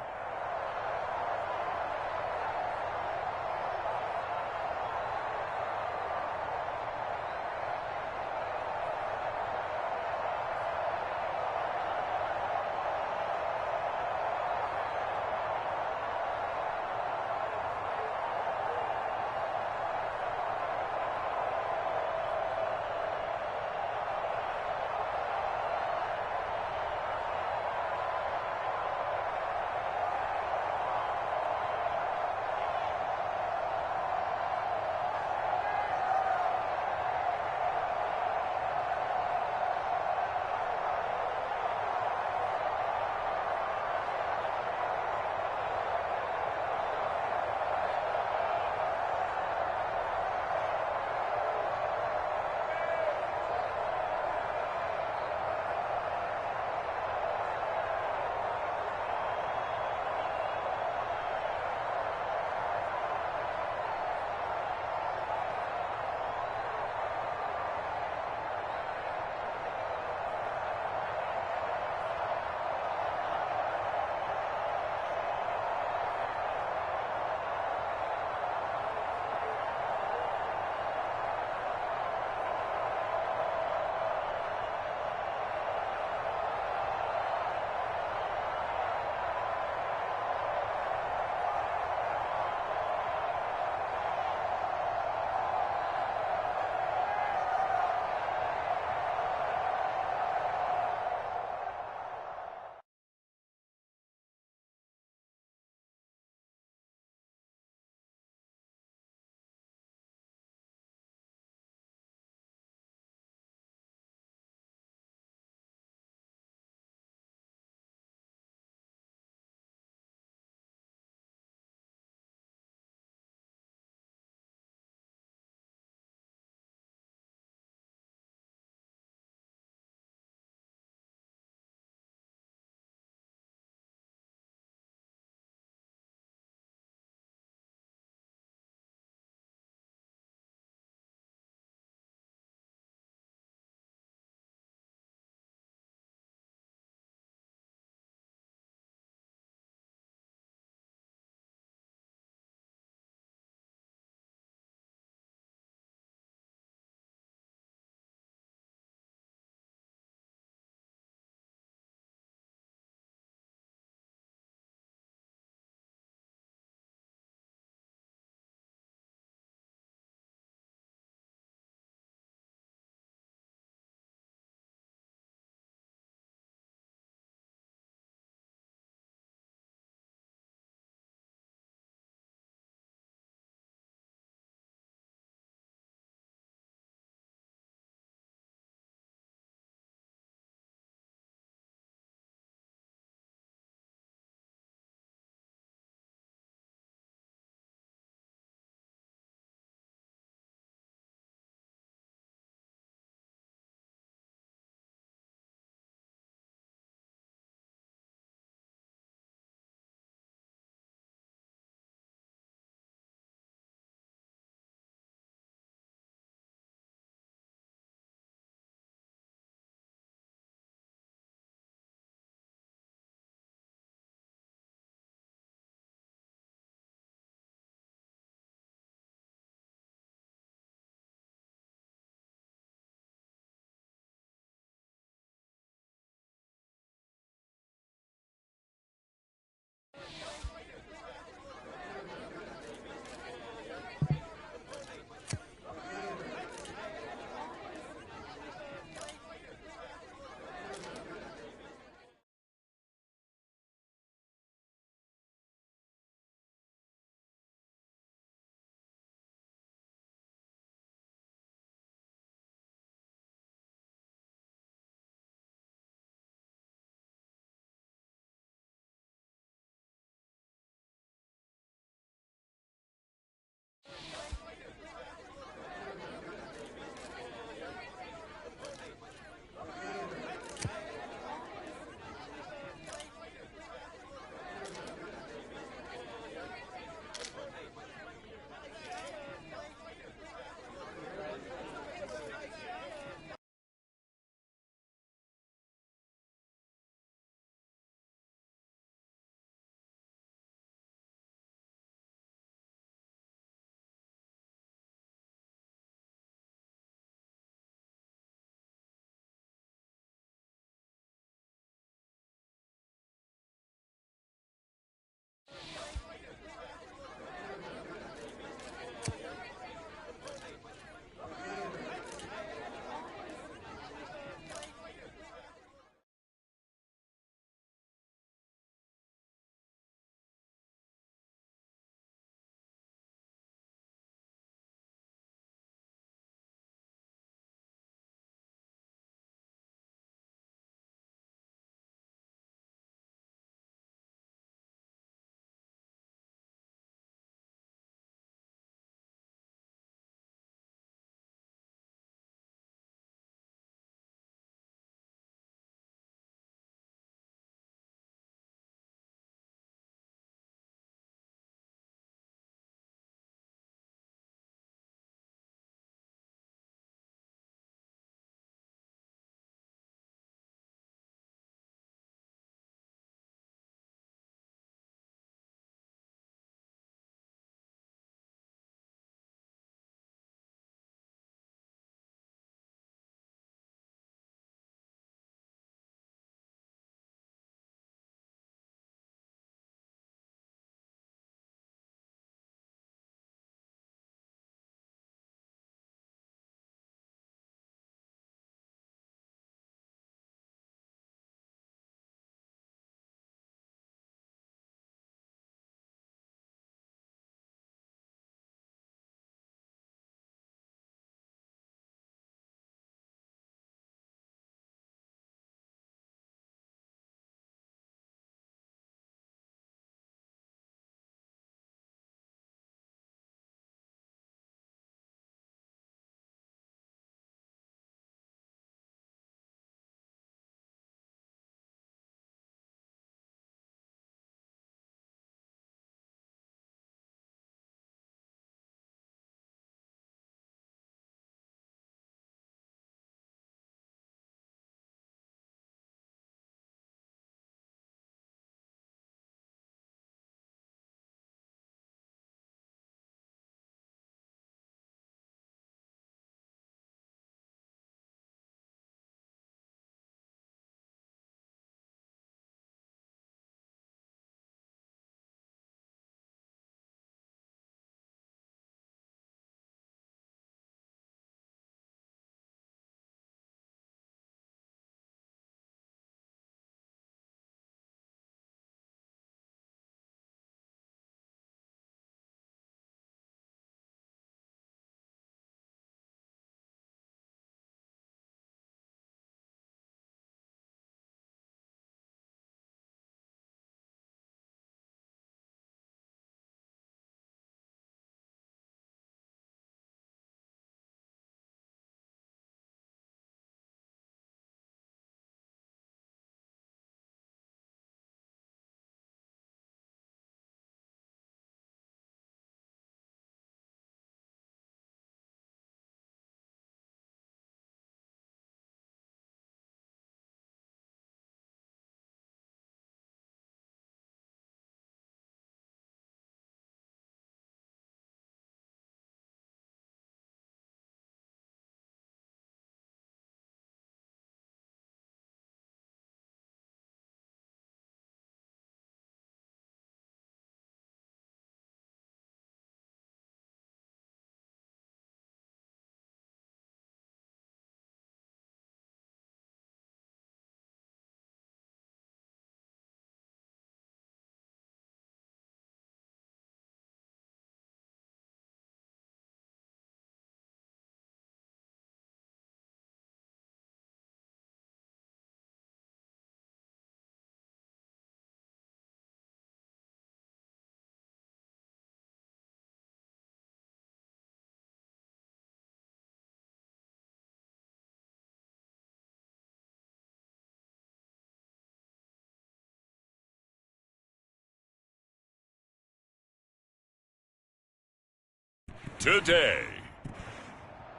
today.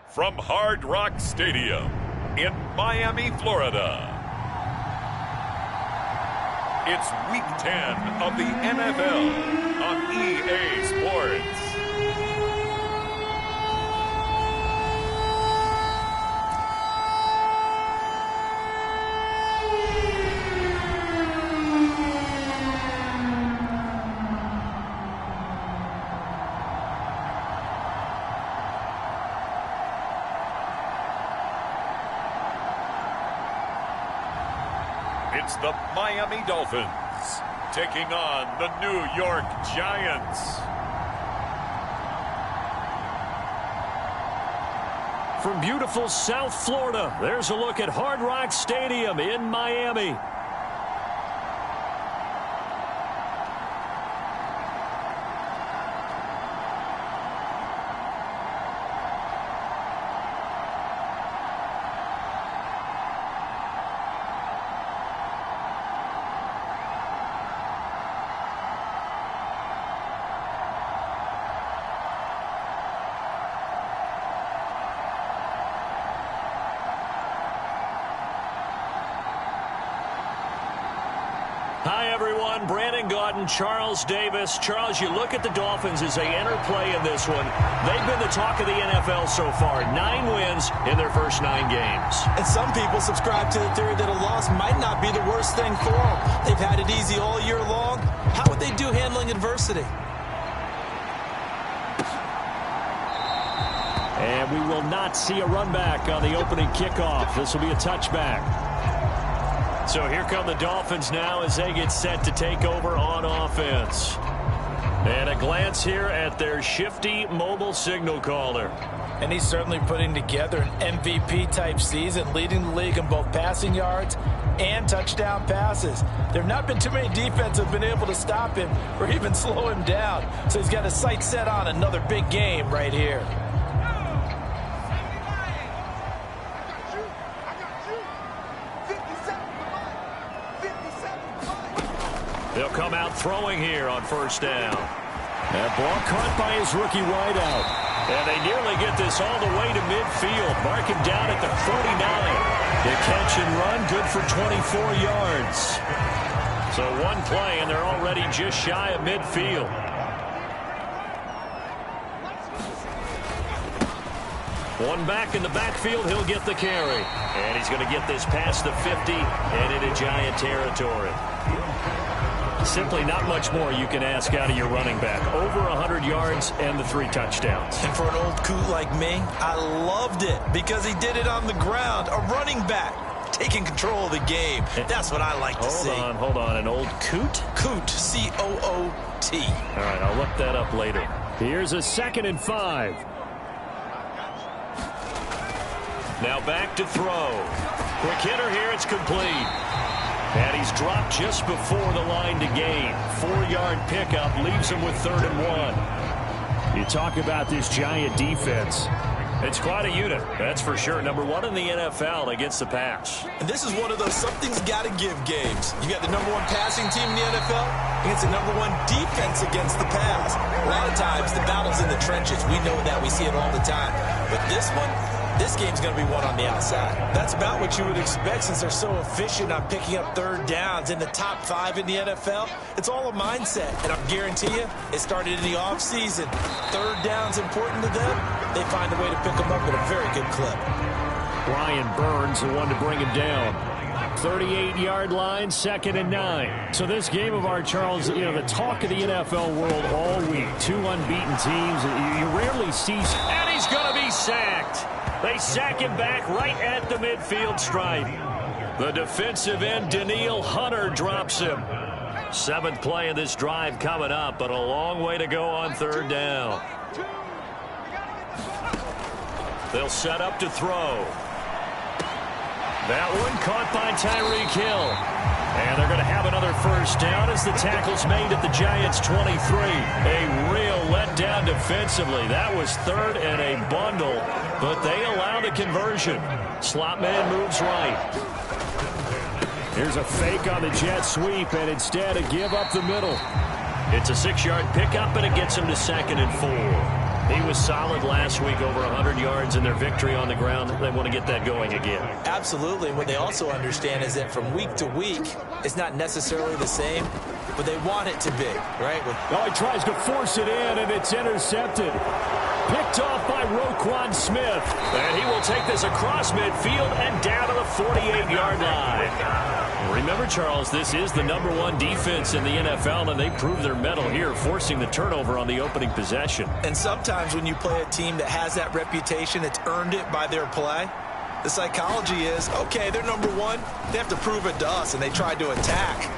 From Hard Rock Stadium in Miami, Florida, it's Week 10 of the NFL on EA Sports. It's the Miami Dolphins taking on the New York Giants. From beautiful South Florida, there's a look at Hard Rock Stadium in Miami. Hi, everyone. Brandon Gaudin, Charles Davis. Charles, you look at the Dolphins as they enter play in this one. They've been the talk of the NFL so far. 9 wins in their first 9 games. And some people subscribe to the theory that a loss might not be the worst thing for them. They've had it easy all year long. How would they do handling adversity? And we will not see a run back on the opening kickoff. This will be a touchback. So here come the Dolphins now as they get set to take over on offense. And a glance here at their shifty mobile signal caller. And he's certainly putting together an MVP-type season, leading the league in both passing yards and touchdown passes. There have not been too many defenses that have been able to stop him or even slow him down. So he's got his sights set on another big game right here. They'll come out throwing here on first down. That ball caught by his rookie wideout. And they nearly get this all the way to midfield. Mark him down at the 49. The catch and run, good for 24 yards. So one play, and they're already just shy of midfield. One back in the backfield, he'll get the carry. And he's going to get this past the 50 and into Giant territory. Simply not much more you can ask out of your running back. Over 100 yards and the 3 touchdowns. And for an old coot like me, I loved it because he did it on the ground. A running back taking control of the game. That's what I like to see. Hold on. An old coot? Coot, C-O-O-T. All right, I'll look that up later. Here's a 2nd and 5. Now back to throw. Quick hitter here, it's complete. And he's dropped just before the line to gain. 4-yard pickup leaves him with 3rd and 1. You talk about this Giant defense. It's quite a unit, that's for sure. Number 1 in the NFL against the pass. And this is one of those something's got to give games. You got the number 1 passing team in the NFL against the number 1 defense against the pass. A lot of times the battle's in the trenches. We know that. We see it all the time. But this game's going to be won on the outside. That's about what you would expect since they're so efficient on picking up 3rd downs in the top 5 in the NFL. It's all a mindset, and I guarantee you it started in the offseason. 3rd down's important to them. They find a way to pick them up at a very good clip. Brian Burns, the one to bring him down. 38-yard line, 2nd and 9. So this game of our, Charles, you know, the talk of the NFL world all week. 2 unbeaten teams. You rarely see. And he's going to be sacked. They sack him back right at the midfield stripe. The defensive end, Danielle Hunter, drops him. 7th play of this drive coming up, but a long way to go on 3rd down. They'll set up to throw. That one caught by Tyreek Hill. And they're going to have another first down as the tackle's made at the Giants' 23. A real letdown defensively. That was 3rd and a bundle, but they allow the conversion. Slot man moves right. Here's a fake on the jet sweep, and instead a give up the middle. It's a 6-yard pickup, and it gets him to 2nd and 4. He was solid last week, over 100 yards in their victory on the ground. They want to get that going again. Absolutely. And what they also understand is that from week to week, it's not necessarily the same, but they want it to be, right? Oh, he tries to force it in, and it's intercepted. Picked off by Roquan Smith. And he will take this across midfield and down to the 48-yard line. Remember, Charles, this is the #1 defense in the NFL, and they proved their mettle here, forcing the turnover on the opening possession. And sometimes when you play a team that has that reputation, it's earned it by their play. The psychology is, okay, they're #1. They have to prove it to us, and they tried to attack.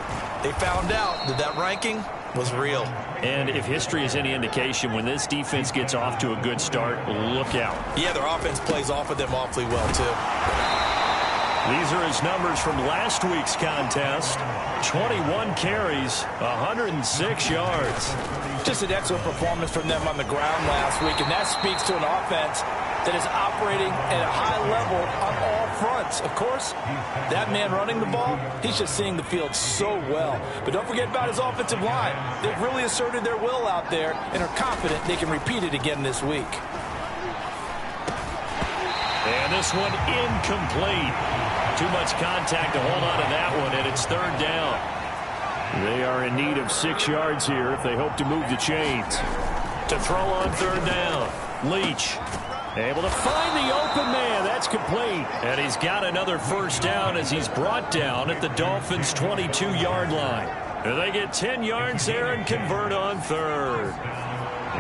They found out that that ranking was real. And if history is any indication, when this defense gets off to a good start, look out. Yeah, their offense plays off of them awfully well, too. These are his numbers from last week's contest. 21 carries, 106 yards. Just an excellent performance from them on the ground last week, and that speaks to an offense that is operating at a high level on all fronts. Of course, that man running the ball, he's just seeing the field so well. But don't forget about his offensive line. They've really asserted their will out there and are confident they can repeat it again this week. And this one incomplete. Too much contact to hold on to that one, and it's 3rd down. They are in need of 6 yards here if they hope to move the chains. To throw on 3rd down, Leach. Able to find the open man. That's complete. And he's got another 1st down as he's brought down at the Dolphins' 22-yard line. And they get 10 yards there and convert on 3rd.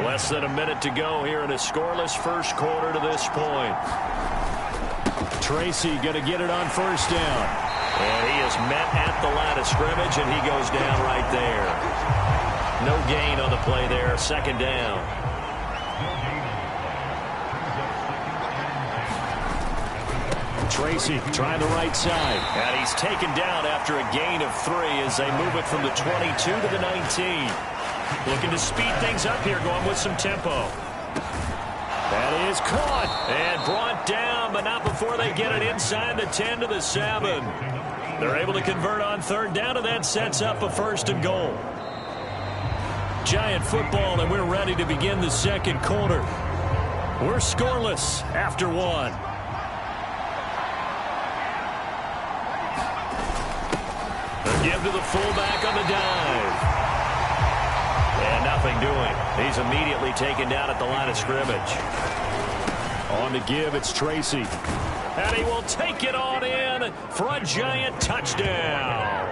Less than a minute to go here in a scoreless first quarter to this point. Tracy going to get it on 1st down. And he is met at the line of scrimmage, and he goes down right there. No gain on the play there. 2nd down. Tracy trying the right side. And he's taken down after a gain of 3 as they move it from the 22 to the 19. Looking to speed things up here, going with some tempo. That is caught. And brought down, but not before they get it inside the 10 to the 7. They're able to convert on 3rd down, and that sets up a 1st and goal. Giant football, and we're ready to begin the 2nd quarter. We're scoreless after 1. Give to the fullback on the dive. And nothing doing. He's immediately taken down at the line of scrimmage. On the give, it's Tracy. And he will take it on in for a Giant touchdown.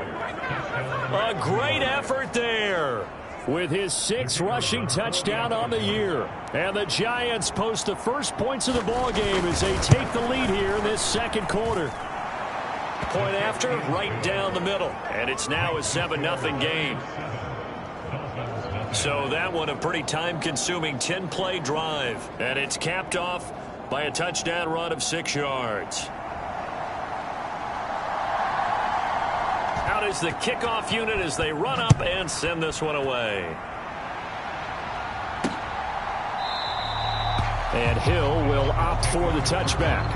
A great effort there. With his 6th rushing touchdown on the year. And the Giants post the first points of the ball game as they take the lead here in this 2nd quarter. Point after, right down the middle. And it's now a 7-0 game. So that one a pretty time-consuming 10-play drive. And it's capped off by a touchdown run of 6 yards. Out is the kickoff unit as they run up and send this one away. And Hill will opt for the touchback.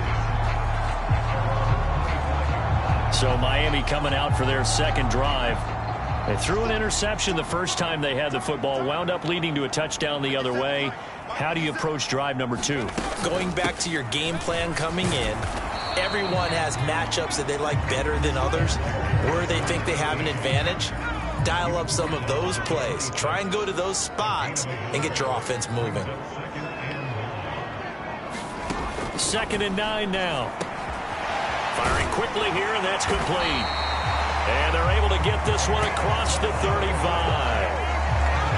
So Miami coming out for their 2nd drive. They threw an interception the first time they had the football, wound up leading to a touchdown the other way. How do you approach drive number 2? Going back to your game plan coming in, everyone has matchups that they like better than others, where they think they have an advantage. Dial up some of those plays. Try and go to those spots and get your offense moving. 2nd and 9 now. Firing quickly here, and that's complete. And they're able to get this one across the 35.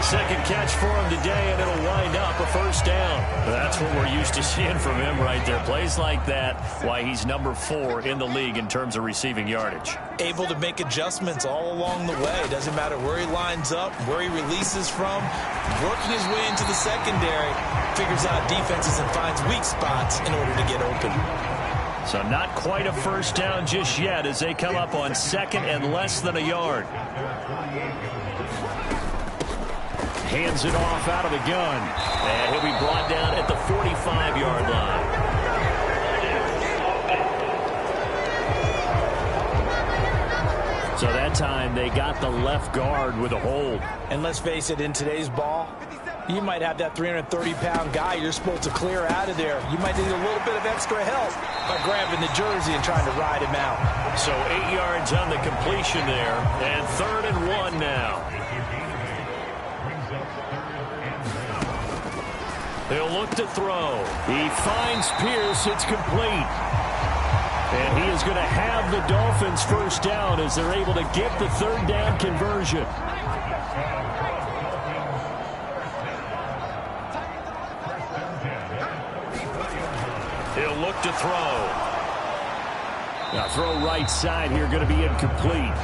2nd catch for him today, and it'll wind up a 1st down. That's what we're used to seeing from him right there. Plays like that, why he's number 4 in the league in terms of receiving yardage. Able to make adjustments all along the way. Doesn't matter where he lines up, where he releases from. Working his way into the secondary, figures out defenses and finds weak spots in order to get open. So not quite a 1st down just yet as they come up on 2nd and less than a yard. Hands it off out of the gun. And he'll be brought down at the 45-yard line. So that time they got the left guard with a hold. And let's face it, in today's ball, You might have that 330-pound guy you're supposed to clear out of there. You might need a little bit of extra help by grabbing the jersey and trying to ride him out. So 8 yards on the completion there, and 3rd and 1 now. He'll look to throw. He finds Pierce. It's complete. And he is going to have the Dolphins first down as they're able to get the 3rd down conversion. He'll look to throw. Now throw right side here, going to be incomplete.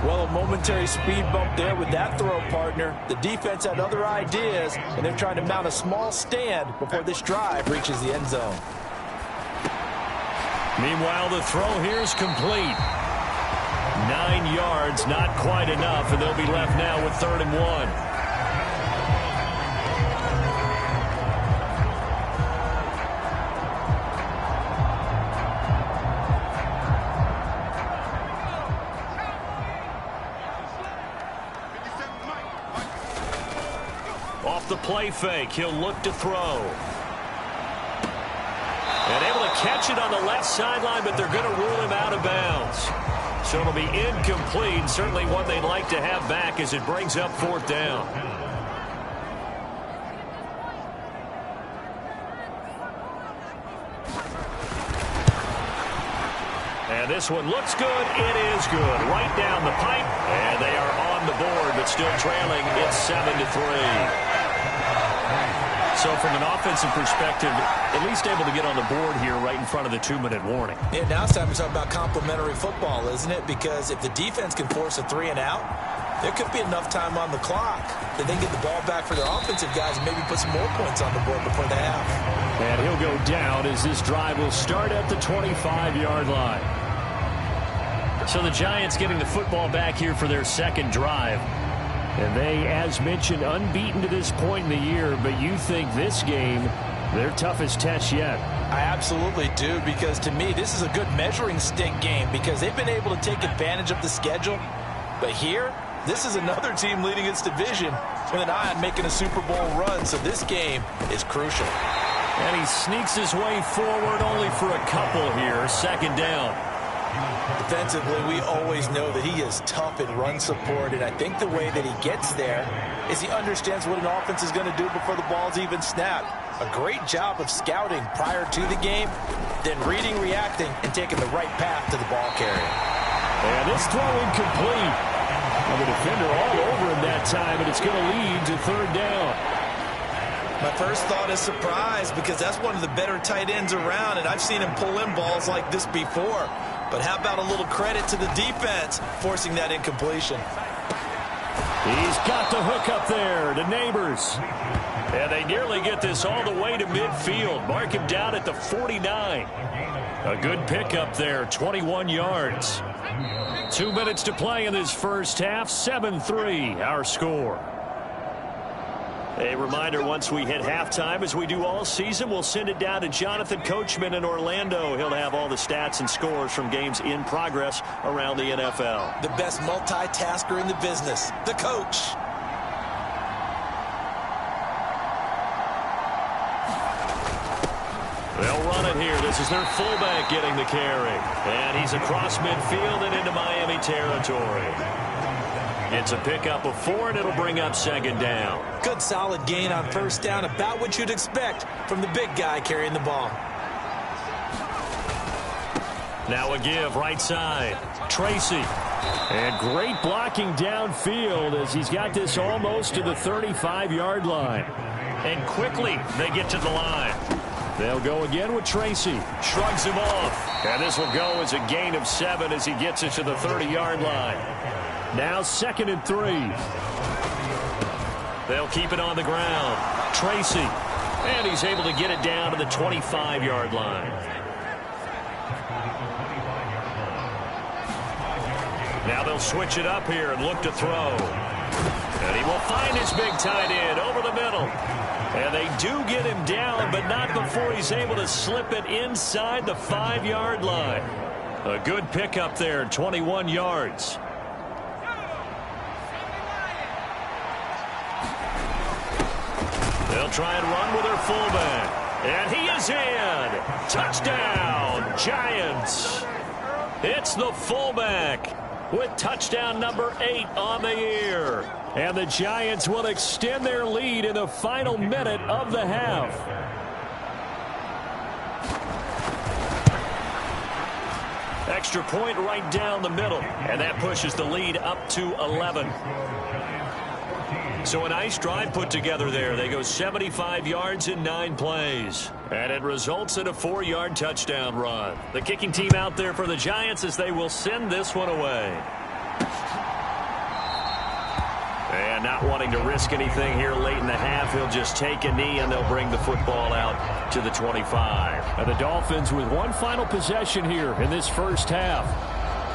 Well, a momentary speed bump there with that throw, partner. The defense had other ideas, and they're trying to mount a small stand before this drive reaches the end zone. Meanwhile, the throw here is complete. 9 yards, not quite enough, and they'll be left now with 3rd and 1. The play fake. He'll look to throw. And able to catch it on the left sideline, but they're going to rule him out of bounds. So it'll be incomplete. Certainly one they'd like to have back as it brings up 4th down. And this one looks good. It is good. Right down the pipe. And they are on the board, but still trailing. It's 7-3. So from an offensive perspective, at least able to get on the board here right in front of the 2-minute warning. Yeah, now it's time to talk about complementary football, isn't it? Because if the defense can force a 3 and out, there could be enough time on the clock that they can get the ball back for their offensive guys and maybe put some more points on the board before the half. And he'll go down as this drive will start at the 25-yard line. So the Giants getting the football back here for their 2nd drive. And they, as mentioned, unbeaten to this point in the year, but you think this game, their toughest test yet. I absolutely do, because to me, this is a good measuring stick game because they've been able to take advantage of the schedule. But here, this is another team leading its division with an eye on making a Super Bowl run, so this game is crucial. And he sneaks his way forward only for a couple here, 2nd down. Defensively, we always know that he is tough in run support, and I think the way that he gets there is he understands what an offense is going to do before the ball's even snapped. A great job of scouting prior to the game, then reading, reacting, and taking the right path to the ball carrier. And this throw incomplete. And the defender all over him that time, and it's going to lead to 3rd down. My first thought is surprise because that's one of the better tight ends around, and I've seen him pull in balls like this before. But how about a little credit to the defense forcing that incompletion? He's got the hook up there to Neighbors. And they nearly get this all the way to midfield. Mark him down at the 49. A good pickup there, 21 yards. 2 minutes to play in this first half, 7-3 our score. A reminder, once we hit halftime, as we do all season, we'll send it down to Jonathan Coachman in Orlando. He'll have all the stats and scores from games in progress around the NFL. The best multitasker in the business, the coach. They'll run it here. This is their fullback getting the carry. And he's across midfield and into Miami territory. It's a pickup of 4, and it'll bring up 2nd down. Good solid gain on 1st down, about what you'd expect from the big guy carrying the ball. Now a give right side. Tracy. And great blocking downfield as he's got this almost to the 35-yard line. And quickly they get to the line. They'll go again with Tracy. Shrugs him off. And this will go as a gain of 7 as he gets it to the 30-yard line. Now 2nd and 3. They'll keep it on the ground. Tracy. And he's able to get it down to the 25-yard line. Now they'll switch it up here and look to throw. And he will find his big tight end over the middle. And they do get him down, but not before he's able to slip it inside the 5-yard line. A good pickup there, 21 They'll try and run with their fullback. And he is in. Touchdown, Giants. It's the fullback with touchdown number 8 on the year. And the Giants will extend their lead in the final minute of the half. Extra point right down the middle. And that pushes the lead up to 11. So a nice drive put together there. They go 75 yards in 9 plays. And it results in a 4-yard touchdown run. The kicking team out there for the Giants as they will send this one away. And not wanting to risk anything here late in the half, he'll just take a knee and they'll bring the football out to the 25. And the Dolphins with one final possession here in this first half.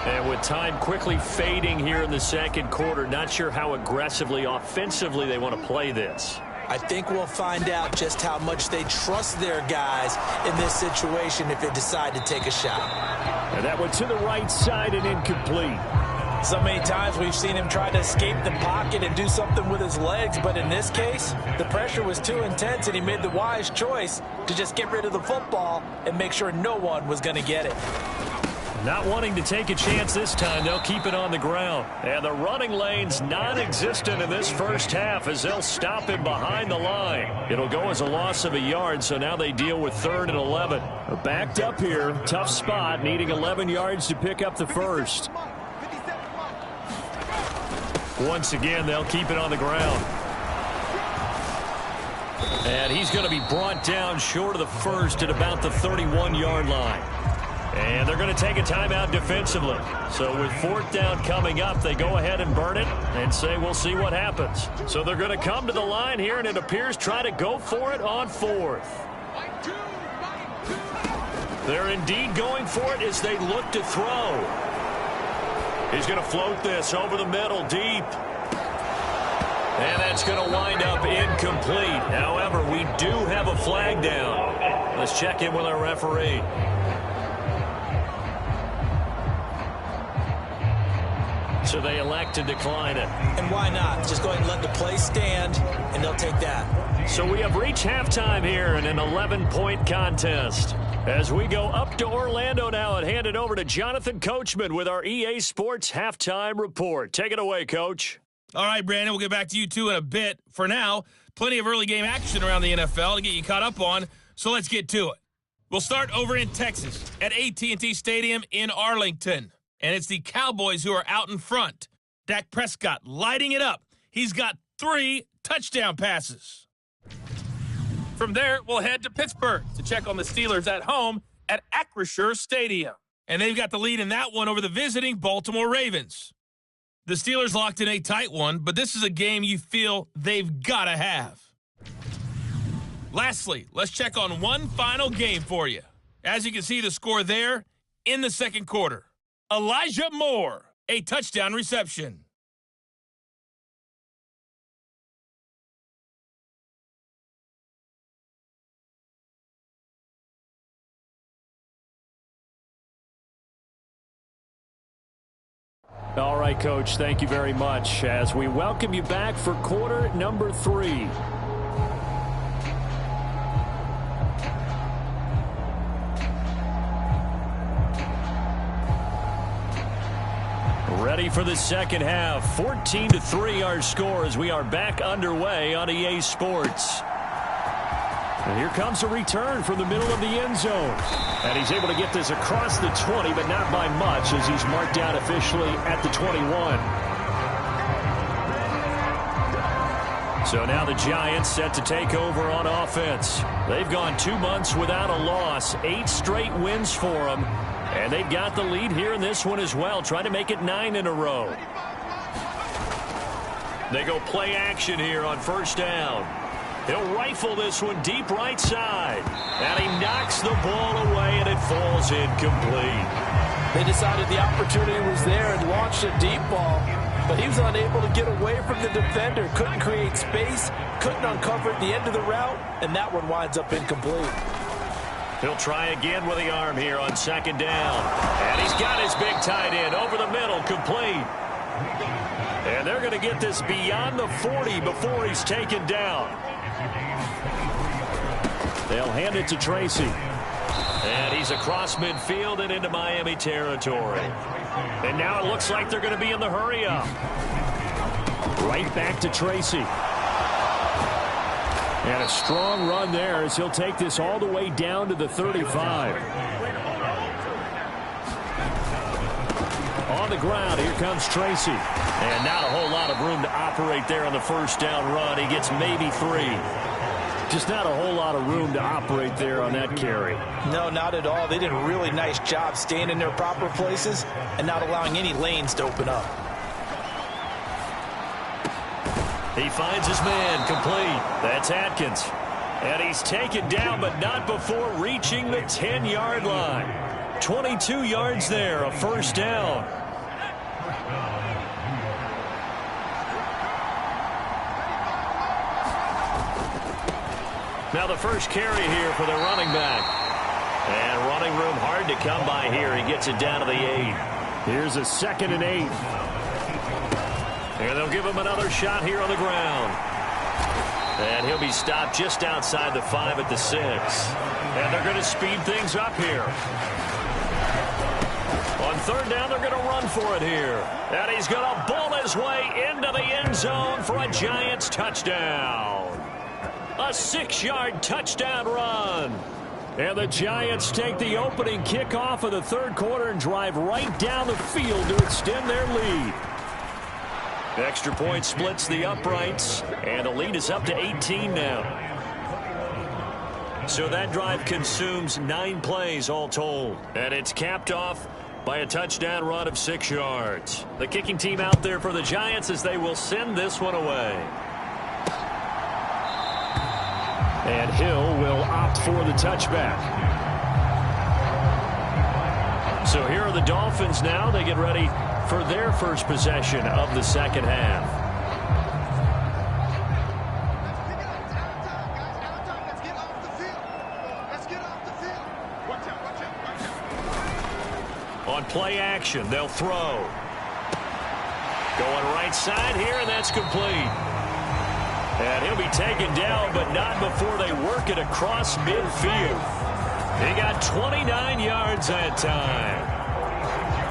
And with time quickly fading here in the second quarter, not sure how aggressively, offensively they want to play this. I think we'll find out just how much they trust their guys in this situation if they decide to take a shot. And that went to the right side and incomplete. So many times we've seen him try to escape the pocket and do something with his legs, but in this case, the pressure was too intense and he made the wise choice to just get rid of the football and make sure no one was going to get it. Not wanting to take a chance this time, they'll keep it on the ground. And the running lane's non-existent in this first half as they'll stop him behind the line. It'll go as a loss of a yard, so now they deal with 3rd and 11. Backed up here, tough spot, needing 11 yards to pick up the first. Once again, they'll keep it on the ground. And he's going to be brought down short of the first at about the 31-yard line. And they're going to take a timeout defensively. So with 4th down coming up, they go ahead and burn it and say we'll see what happens. So they're going to come to the line here, and it appears try to go for it on 4th. They're indeed going for it as they look to throw. He's going to float this over the middle deep. And that's going to wind up incomplete. However, we do have a flag down. Let's check in with our referee. So they elect to decline it. And why not? Just go ahead and let the play stand, and they'll take that. So we have reached halftime here in an 11-point contest. As we go up to Orlando now and hand it over to Jonathan Coachman with our EA Sports Halftime Report. Take it away, Coach. All right, Brandon, we'll get back to you, too, in a bit. For now, plenty of early game action around the NFL to get you caught up on, so let's get to it. We'll start over in Texas at AT&T Stadium in Arlington. And it's the Cowboys who are out in front. Dak Prescott lighting it up. He's got 3 touchdown passes. From there, we'll head to Pittsburgh to check on the Steelers at home at Acrisure Stadium. And they've got the lead in that one over the visiting Baltimore Ravens. The Steelers locked in a tight one, but this is a game you feel they've got to have. Lastly, let's check on one final game for you. As you can see the score there in the second quarter. Elijah Moore, a touchdown reception. All right, Coach, thank you very much as we welcome you back for quarter number 3. Ready for the second half. 14-3 our score as we are back underway on EA Sports. And here comes a return from the middle of the end zone. And he's able to get this across the 20, but not by much as he's marked down officially at the 21. So now the Giants set to take over on offense. They've gone 2 months without a loss, 8 straight wins for them. And they've got the lead here in this one as well, trying to make it 9 in a row. They go play action here on first down. He'll rifle this one deep right side. And he knocks the ball away, and it falls incomplete. They decided the opportunity was there and launched a deep ball, but he was unable to get away from the defender, couldn't create space, couldn't uncover at the end of the route, and that one winds up incomplete. He'll try again with the arm here on second down. And he's got his big tight end over the middle, complete. And they're going to get this beyond the 40 before he's taken down. They'll hand it to Tracy. And he's across midfield and into Miami territory. And now it looks like they're going to be in the hurry-up. Right back to Tracy. And a strong run there as he'll take this all the way down to the 35. On the ground, here comes Tracy. And not a whole lot of room to operate there on the first down run. He gets maybe 3. Just not a whole lot of room to operate there on that carry. No, not at all. They did a really nice job staying in their proper places and not allowing any lanes to open up. He finds his man complete. That's Atkins. And he's taken down, but not before reaching the 10-yard line. 22 yards there, a first down. Now the first carry here for the running back. And running room hard to come by here. He gets it down to the 8. Here's a 2nd and 8. And they'll give him another shot here on the ground. And he'll be stopped just outside the 5 at the 6. And they're going to speed things up here. On third down, they're going to run for it here. And he's going to ball his way into the end zone for a Giants touchdown. A 6-yard touchdown run. And the Giants take the opening kickoff of the third quarter and drive right down the field to extend their lead. Extra point splits the uprights, and the lead is up to 18 now. So that drive consumes 9 plays all told. And it's capped off by a touchdown run of 6 yards. The kicking team out there for the Giants as they will send this one away. And Hill will opt for the touchback. So here are the Dolphins now. They get ready for their first possession of the second half. On play action, they'll throw. Going right side here, and that's complete. And he'll be taken down, but not before they work it across midfield. He got 29 yards that time.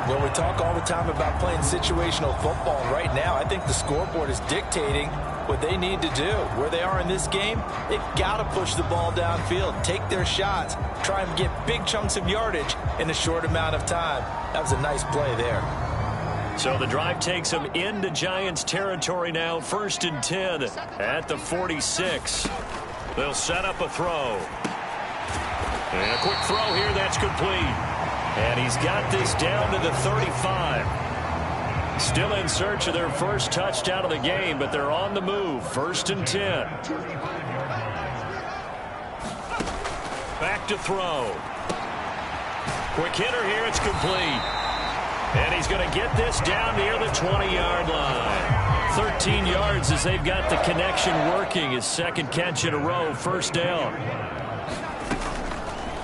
Well, we talk all the time about playing situational football. And right now, I think the scoreboard is dictating what they need to do. Where they are in this game, they've got to push the ball downfield, take their shots, try and get big chunks of yardage in a short amount of time. That was a nice play there. So the drive takes them into Giants territory now. 1st and 10 at the 46. They'll set up a throw. And a quick throw here, that's complete. And he's got this down to the 35. Still in search of their first touchdown of the game, but they're on the move. 1st and 10. Back to throw. Quick hitter here, it's complete. And he's going to get this down near the 20-yard line. 13 yards as they've got the connection working. His second catch in a row, first down.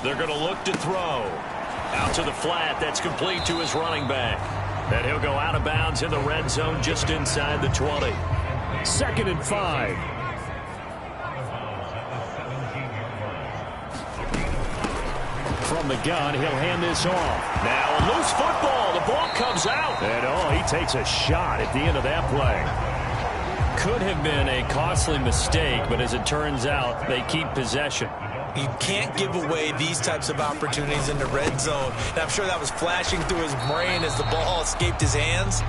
They're going to look to throw. Out to the flat, that's complete to his running back. And he'll go out of bounds in the red zone just inside the 20. 2nd and 5. From the gun, he'll hand this off. Now a loose football. The ball comes out. And he takes a shot at the end of that play. Could have been a costly mistake, but as it turns out, they keep possession. You can't give away these types of opportunities in the red zone. And I'm sure that was flashing through his brain as the ball escaped his hands.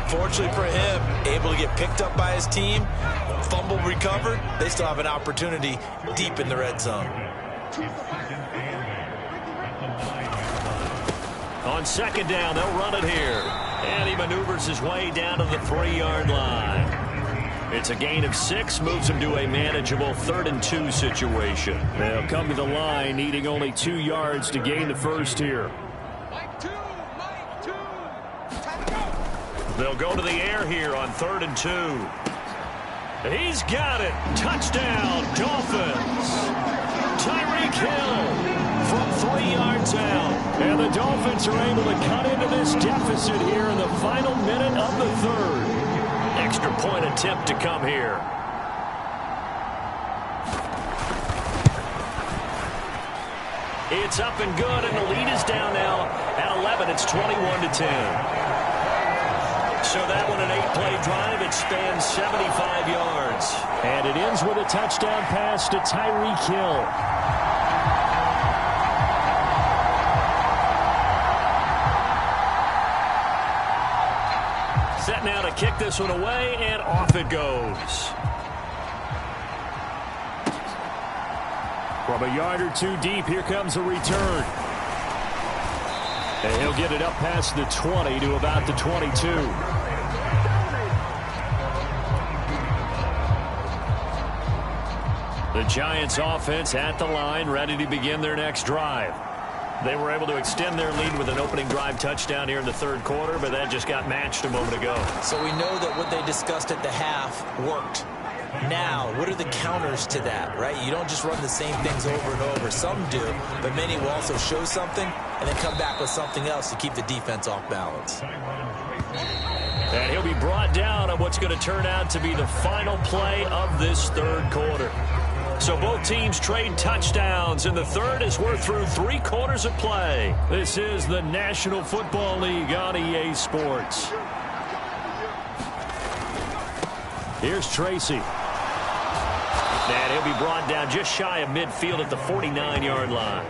Fortunately for him, able to get picked up by his team, fumble recovered. They still have an opportunity deep in the red zone. On 2nd down, they'll run it here. And he maneuvers his way down to the 3-yard line. It's a gain of 6, moves him to a manageable 3rd and 2 situation. They'll come to the line, needing only 2 yards to gain the first here. They'll go to the air here on 3rd and 2. He's got it. Touchdown, Dolphins. Tyreek Hill from 3 yards out. And the Dolphins are able to cut into this deficit here in the final minute of the third. extra point attempt to come here. It's up and good, and the lead is down now at 11. It's 21-10. So that one, an 8-play drive. It spans 75 yards. And it ends with a touchdown pass to Tyreek Hill. Set now to kick this one away, and off it goes. From a yard or two deep, here comes a return. And he'll get it up past the 20 to about the 22. The Giants offense at the line, ready to begin their next drive. They were able to extend their lead with an opening drive touchdown here in the third quarter, but that just got matched a moment ago. So we know that what they discussed at the half worked. Now, what are the counters to that, right? You don't just run the same things over and over. Some do, but many will also show something and then come back with something else to keep the defense off balance. And he'll be brought down on what's going to turn out to be the final play of this third quarter. So both teams trade touchdowns, and the third as we're through 3 quarters of play. This is the National Football League on EA Sports. Here's Tracy. And he'll be brought down just shy of midfield at the 49-yard line.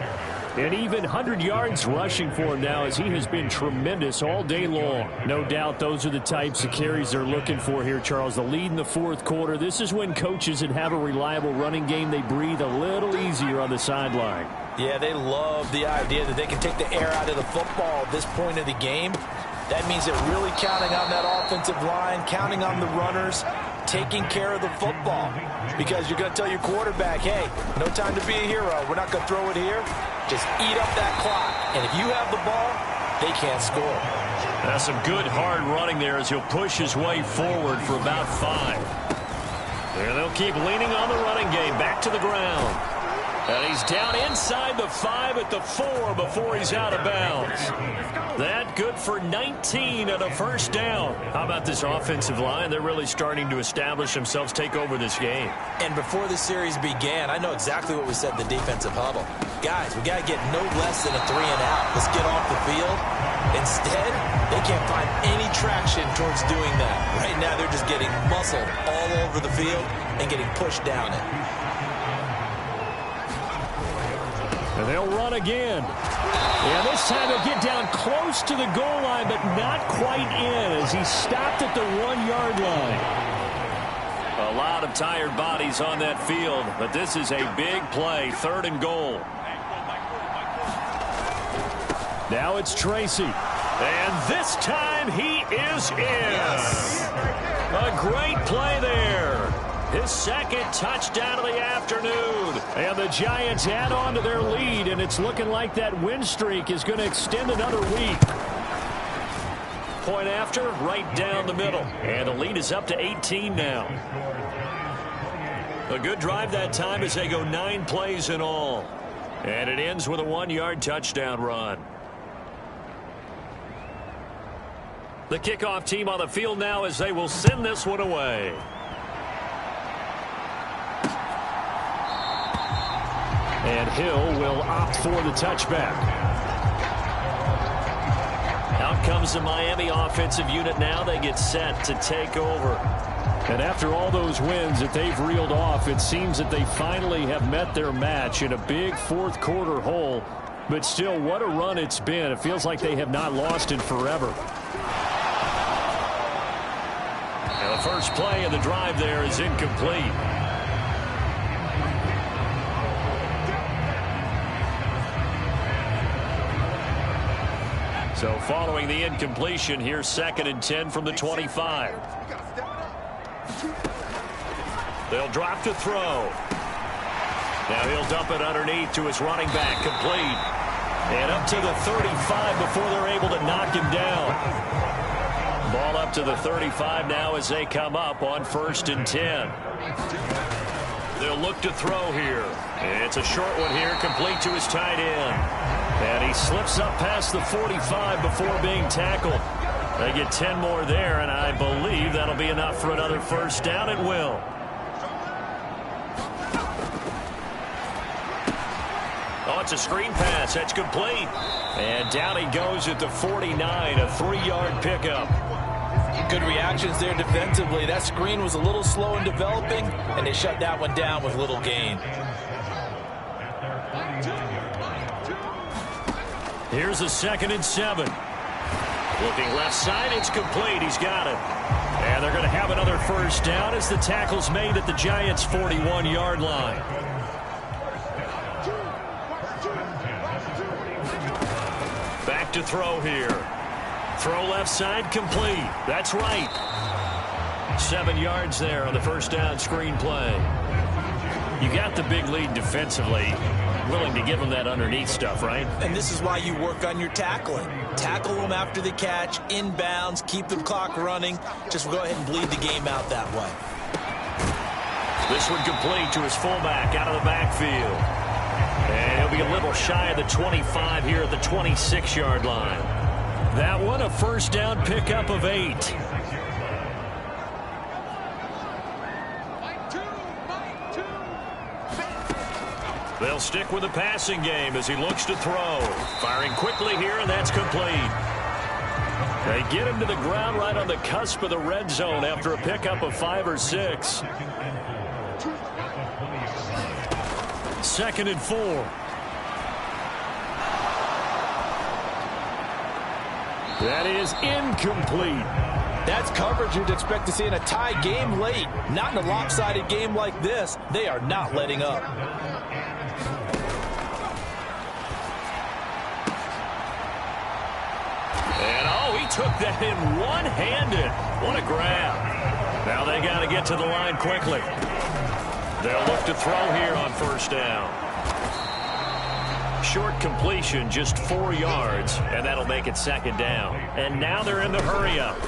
And even 100 yards rushing for him now, as he has been tremendous all day long. No doubt those are the types of carries they're looking for here, Charles. The lead in the fourth quarter. This is when coaches that have a reliable running game, they breathe a little easier on the sideline. Yeah, they love the idea that they can take the air out of the football at this point of the game. That means they're really counting on that offensive line, counting on the runners, taking care of the football. Because you're going to tell your quarterback, hey, no time to be a hero. We're not going to throw it here. Just eat up that clock. And if you have the ball, they can't score. That's some good hard running there as he'll push his way forward for about 5. And they'll keep leaning on the running game. Back to the ground. And he's down inside the 5 at the 4 before he's out of bounds. That good for 19 and a first down. How about this offensive line? They're really starting to establish themselves, take over this game. And before the series began, I know exactly what we said in the defensive huddle. Guys, we got to get no less than a 3 and out. Let's get off the field. Instead, they can't find any traction towards doing that. Right now, they're just getting muscled all over the field and getting pushed down it. And they'll run again. And this time they'll get down close to the goal line, but not quite in as he stopped at the 1-yard line. A lot of tired bodies on that field, but this is a big play, 3rd and goal. Now it's Tracy. And this time he is in. A great play there. His 2nd touchdown of the afternoon. And the Giants add on to their lead, and it's looking like that win streak is going to extend another week. Point after, right down the middle. And the lead is up to 18 now. A good drive that time as they go 9 plays in all. And it ends with a 1-yard touchdown run. The kickoff team on the field now as they will send this one away. And Hill will opt for the touchback. Out comes the Miami offensive unit now. They get set to take over. And after all those wins that they've reeled off, it seems that they finally have met their match in a big fourth quarter hole. But still, what a run it's been. It feels like they have not lost in forever. And the first play of the drive there is incomplete. So following the incompletion, here's 2nd and 10 from the 25. They'll drop to throw. Now he'll dump it underneath to his running back, complete. And up to the 35 before they're able to knock him down. Ball up to the 35 now as they come up on 1st and 10. They'll look to throw here. It's a short one here, complete to his tight end. And he slips up past the 45 before being tackled. They get 10 more there, and I believe that'll be enough for another first down. It will. Oh, it's a screen pass. That's complete. And down he goes at the 49, a 3-yard pickup. Good reactions there defensively. That screen was a little slow in developing, and they shut that one down with little gain. Here's a 2nd and 7. Looking left side, it's complete. He's got it. And they're going to have another first down as the tackle's made at the Giants' 41-yard line. Back to throw here. Throw left side, complete. That's right. 7 yards there on the first down screen play. You got the big lead defensively. Willing to give them that underneath stuff, right? And this is why you work on your tackling. Tackle them after the catch, inbounds, keep the clock running. Just go ahead and bleed the game out that way. This one complete to his fullback out of the backfield. And he'll be a little shy of the 25 here at the 26-yard line. That one a first down pickup of 8. They'll stick with the passing game as he looks to throw. Firing quickly here, and that's complete. They get him to the ground right on the cusp of the red zone after a pickup of 5 or 6. 2nd and 4. That is incomplete. That's coverage you'd expect to see in a tie game late. Not in a lopsided game like this. They are not letting up. And, oh, he took that in one-handed. What a grab. Now they got to get to the line quickly. They'll look to throw here on first down. Short completion, just 4 yards, and that'll make it 2nd down. And now they're in the hurry-up.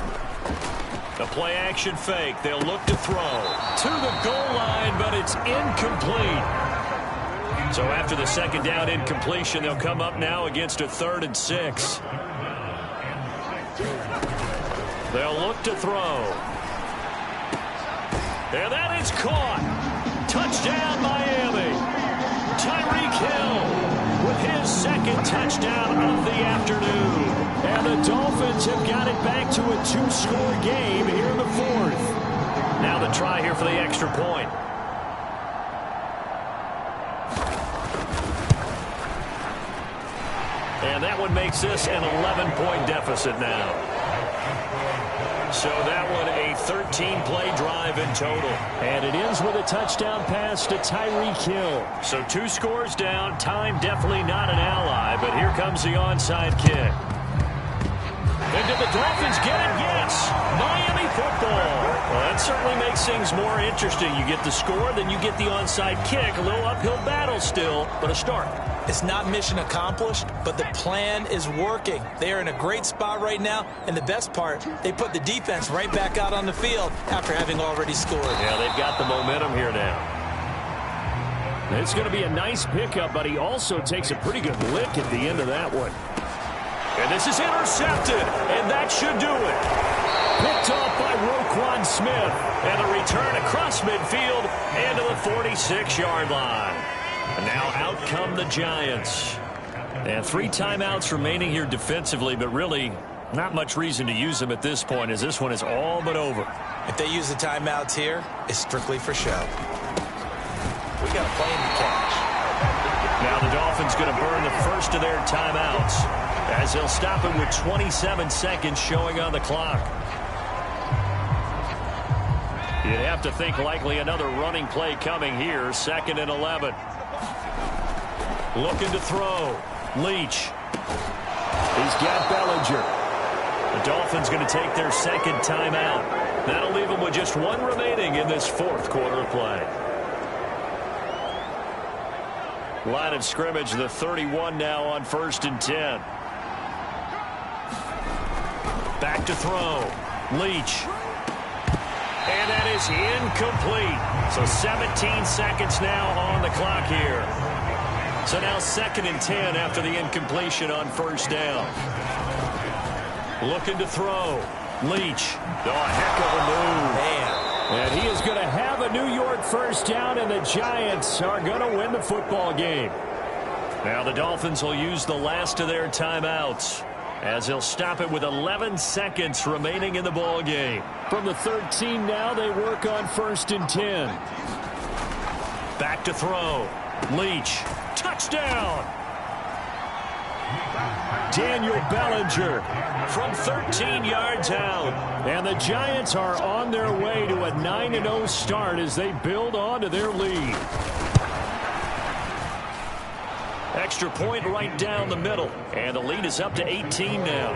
The play-action fake. They'll look to throw to the goal line, but it's incomplete. So after the 2nd down incompletion, they'll come up now against a 3rd and 6. They'll look to throw. And that is caught. Touchdown, Miami. Tyreek Hill with his 2nd touchdown of the afternoon. And the Dolphins have got it back to a 2-score game here in the 4th. Now the try here for the extra point. And that one makes this an 11-point deficit now. So that one a 13-play drive in total. And it ends with a touchdown pass to Tyreek Hill. So 2 scores down. Time definitely not an ally, but here comes the onside kick. And did the Dolphins get it? Yes. Miami football. Well, that certainly makes things more interesting. You get the score, then you get the onside kick. A little uphill battle still, but a start. It's not mission accomplished, but the plan is working. They are in a great spot right now, and the best part, they put the defense right back out on the field after having already scored. Yeah, they've got the momentum here now. It's going to be a nice pickup, but he also takes a pretty good lick at the end of that one. And this is intercepted, and that should do it. Picked off by Roquan Smith. And a return across midfield and to the 46-yard line. And now out come the Giants. And 3 timeouts remaining here defensively, but really not much reason to use them at this point as this one is all but over. If they use the timeouts here, it's strictly for show. We got a plane to catch. Now the Dolphins going to burn the first of their timeouts as they'll stop it with 27 seconds showing on the clock. You'd have to think likely another running play coming here. 2nd and 11. Looking to throw. Leach. He's got Bellinger. The Dolphins going to take their 2nd timeout. That'll leave them with just 1 remaining in this 4th quarter of play. Line of scrimmage, the 31 now on 1st and 10. Back to throw. Leach. And that is incomplete. So 17 seconds now on the clock here. So now 2nd and 10 after the incompletion on 1st down. Looking to throw. Leach. Oh, a heck of a move. Man. And he is going to have a New York first down, and the Giants are going to win the football game. Now the Dolphins will use the last of their timeouts as they'll stop it with 11 seconds remaining in the ball game. From the 13 now, they work on 1st and 10. Back to throw. Leach. Touchdown. Daniel Bellinger from 13 yards out. And the Giants are on their way to a 9-0 start as they build on to their lead. Extra point right down the middle. And the lead is up to 18 now.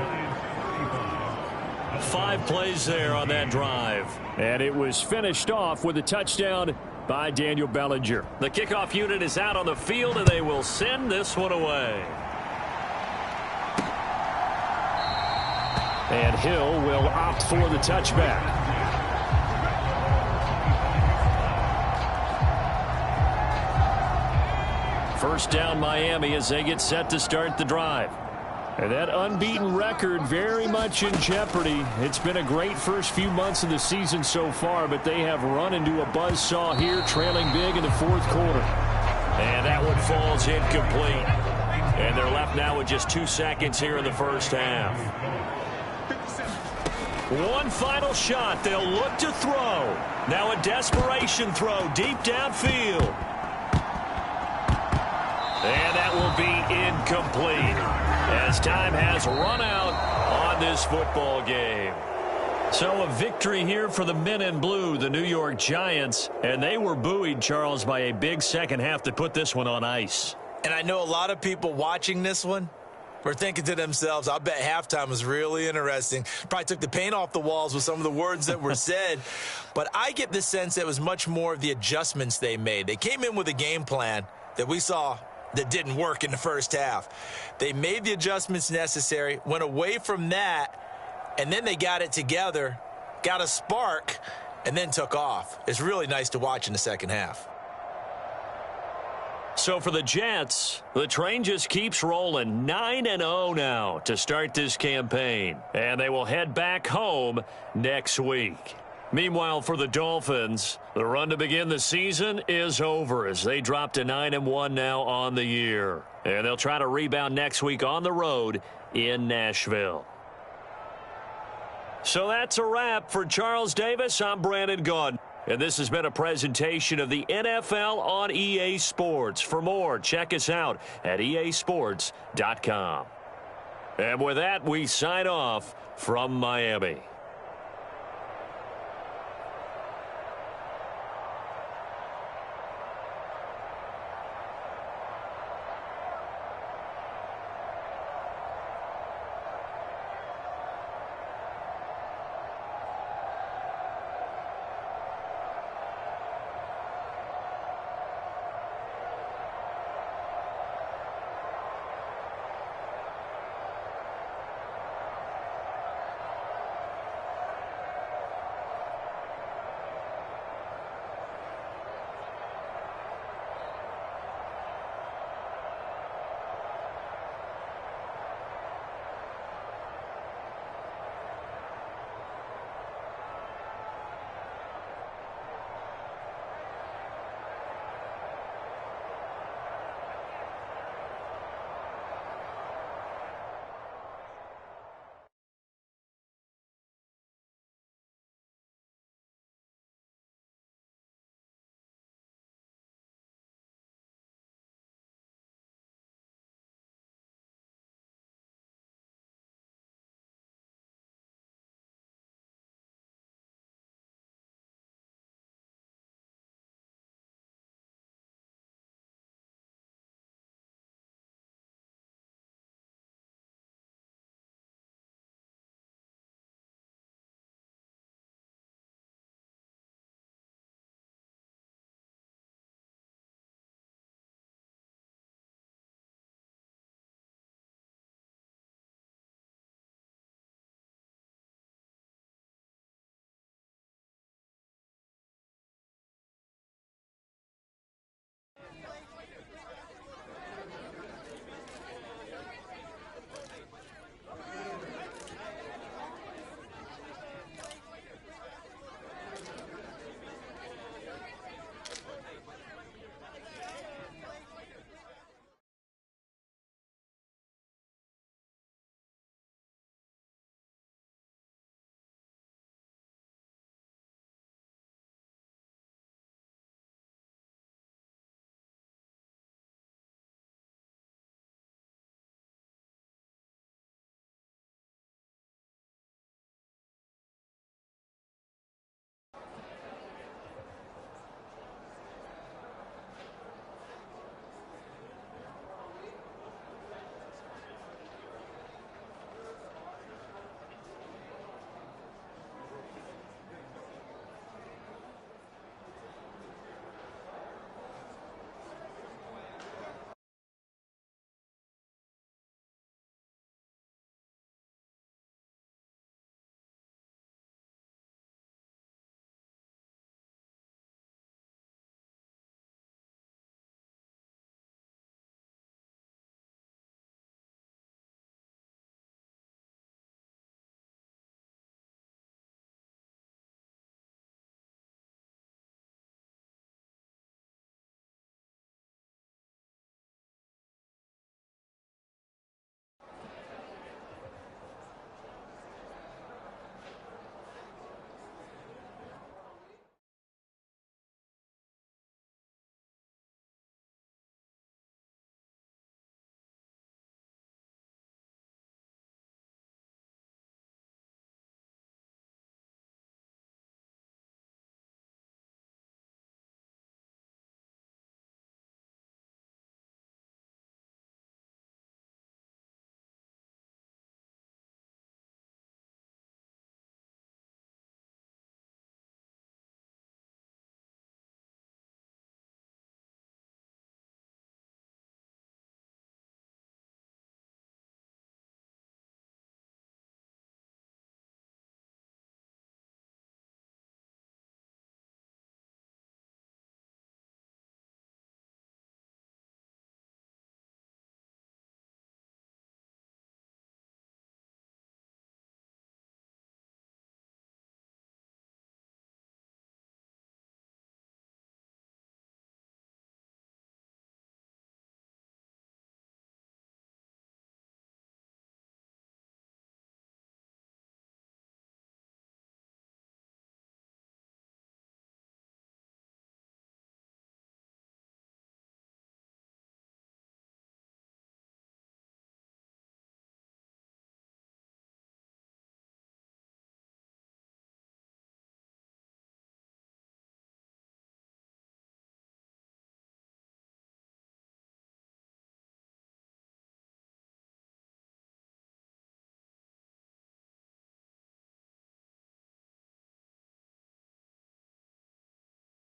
5 plays there on that drive. And it was finished off with a touchdown by Daniel Bellinger. The kickoff unit is out on the field, and they will send this one away. And Hill will opt for the touchback. First down Miami as they get set to start the drive. And that unbeaten record very much in jeopardy. It's been a great first few months of the season so far, but they have run into a buzzsaw here, trailing big in the 4th quarter. And that one falls incomplete. And they're left now with just 2 seconds here in the first half. One final shot. They'll look to throw. Now a desperation throw deep downfield. And that will be incomplete as time has run out on this football game. So a victory here for the men in blue, the New York Giants. And they were buoyed, Charles, by a big second half to put this one on ice. And I know a lot of people watching this one were thinking to themselves, I bet halftime was really interesting. Probably took the paint off the walls with some of the words that were said. But I get the sense that it was much more of the adjustments they made. They came in with a game plan that we saw that didn't work in the first half. They made the adjustments necessary, went away from that, and then they got it together, got a spark, and then took off. It's really nice to watch in the second half. So for the Jets, the train just keeps rolling. 9-0 now to start this campaign. And they will head back home next week. Meanwhile, for the Dolphins, the run to begin the season is over as they drop to 9-1 now on the year. And they'll try to rebound next week on the road in Nashville. So that's a wrap for Charles Davis. I'm Brandon Gaudin. And this has been a presentation of the NFL on EA Sports. For more, check us out at easports.com. And with that, we sign off from Miami.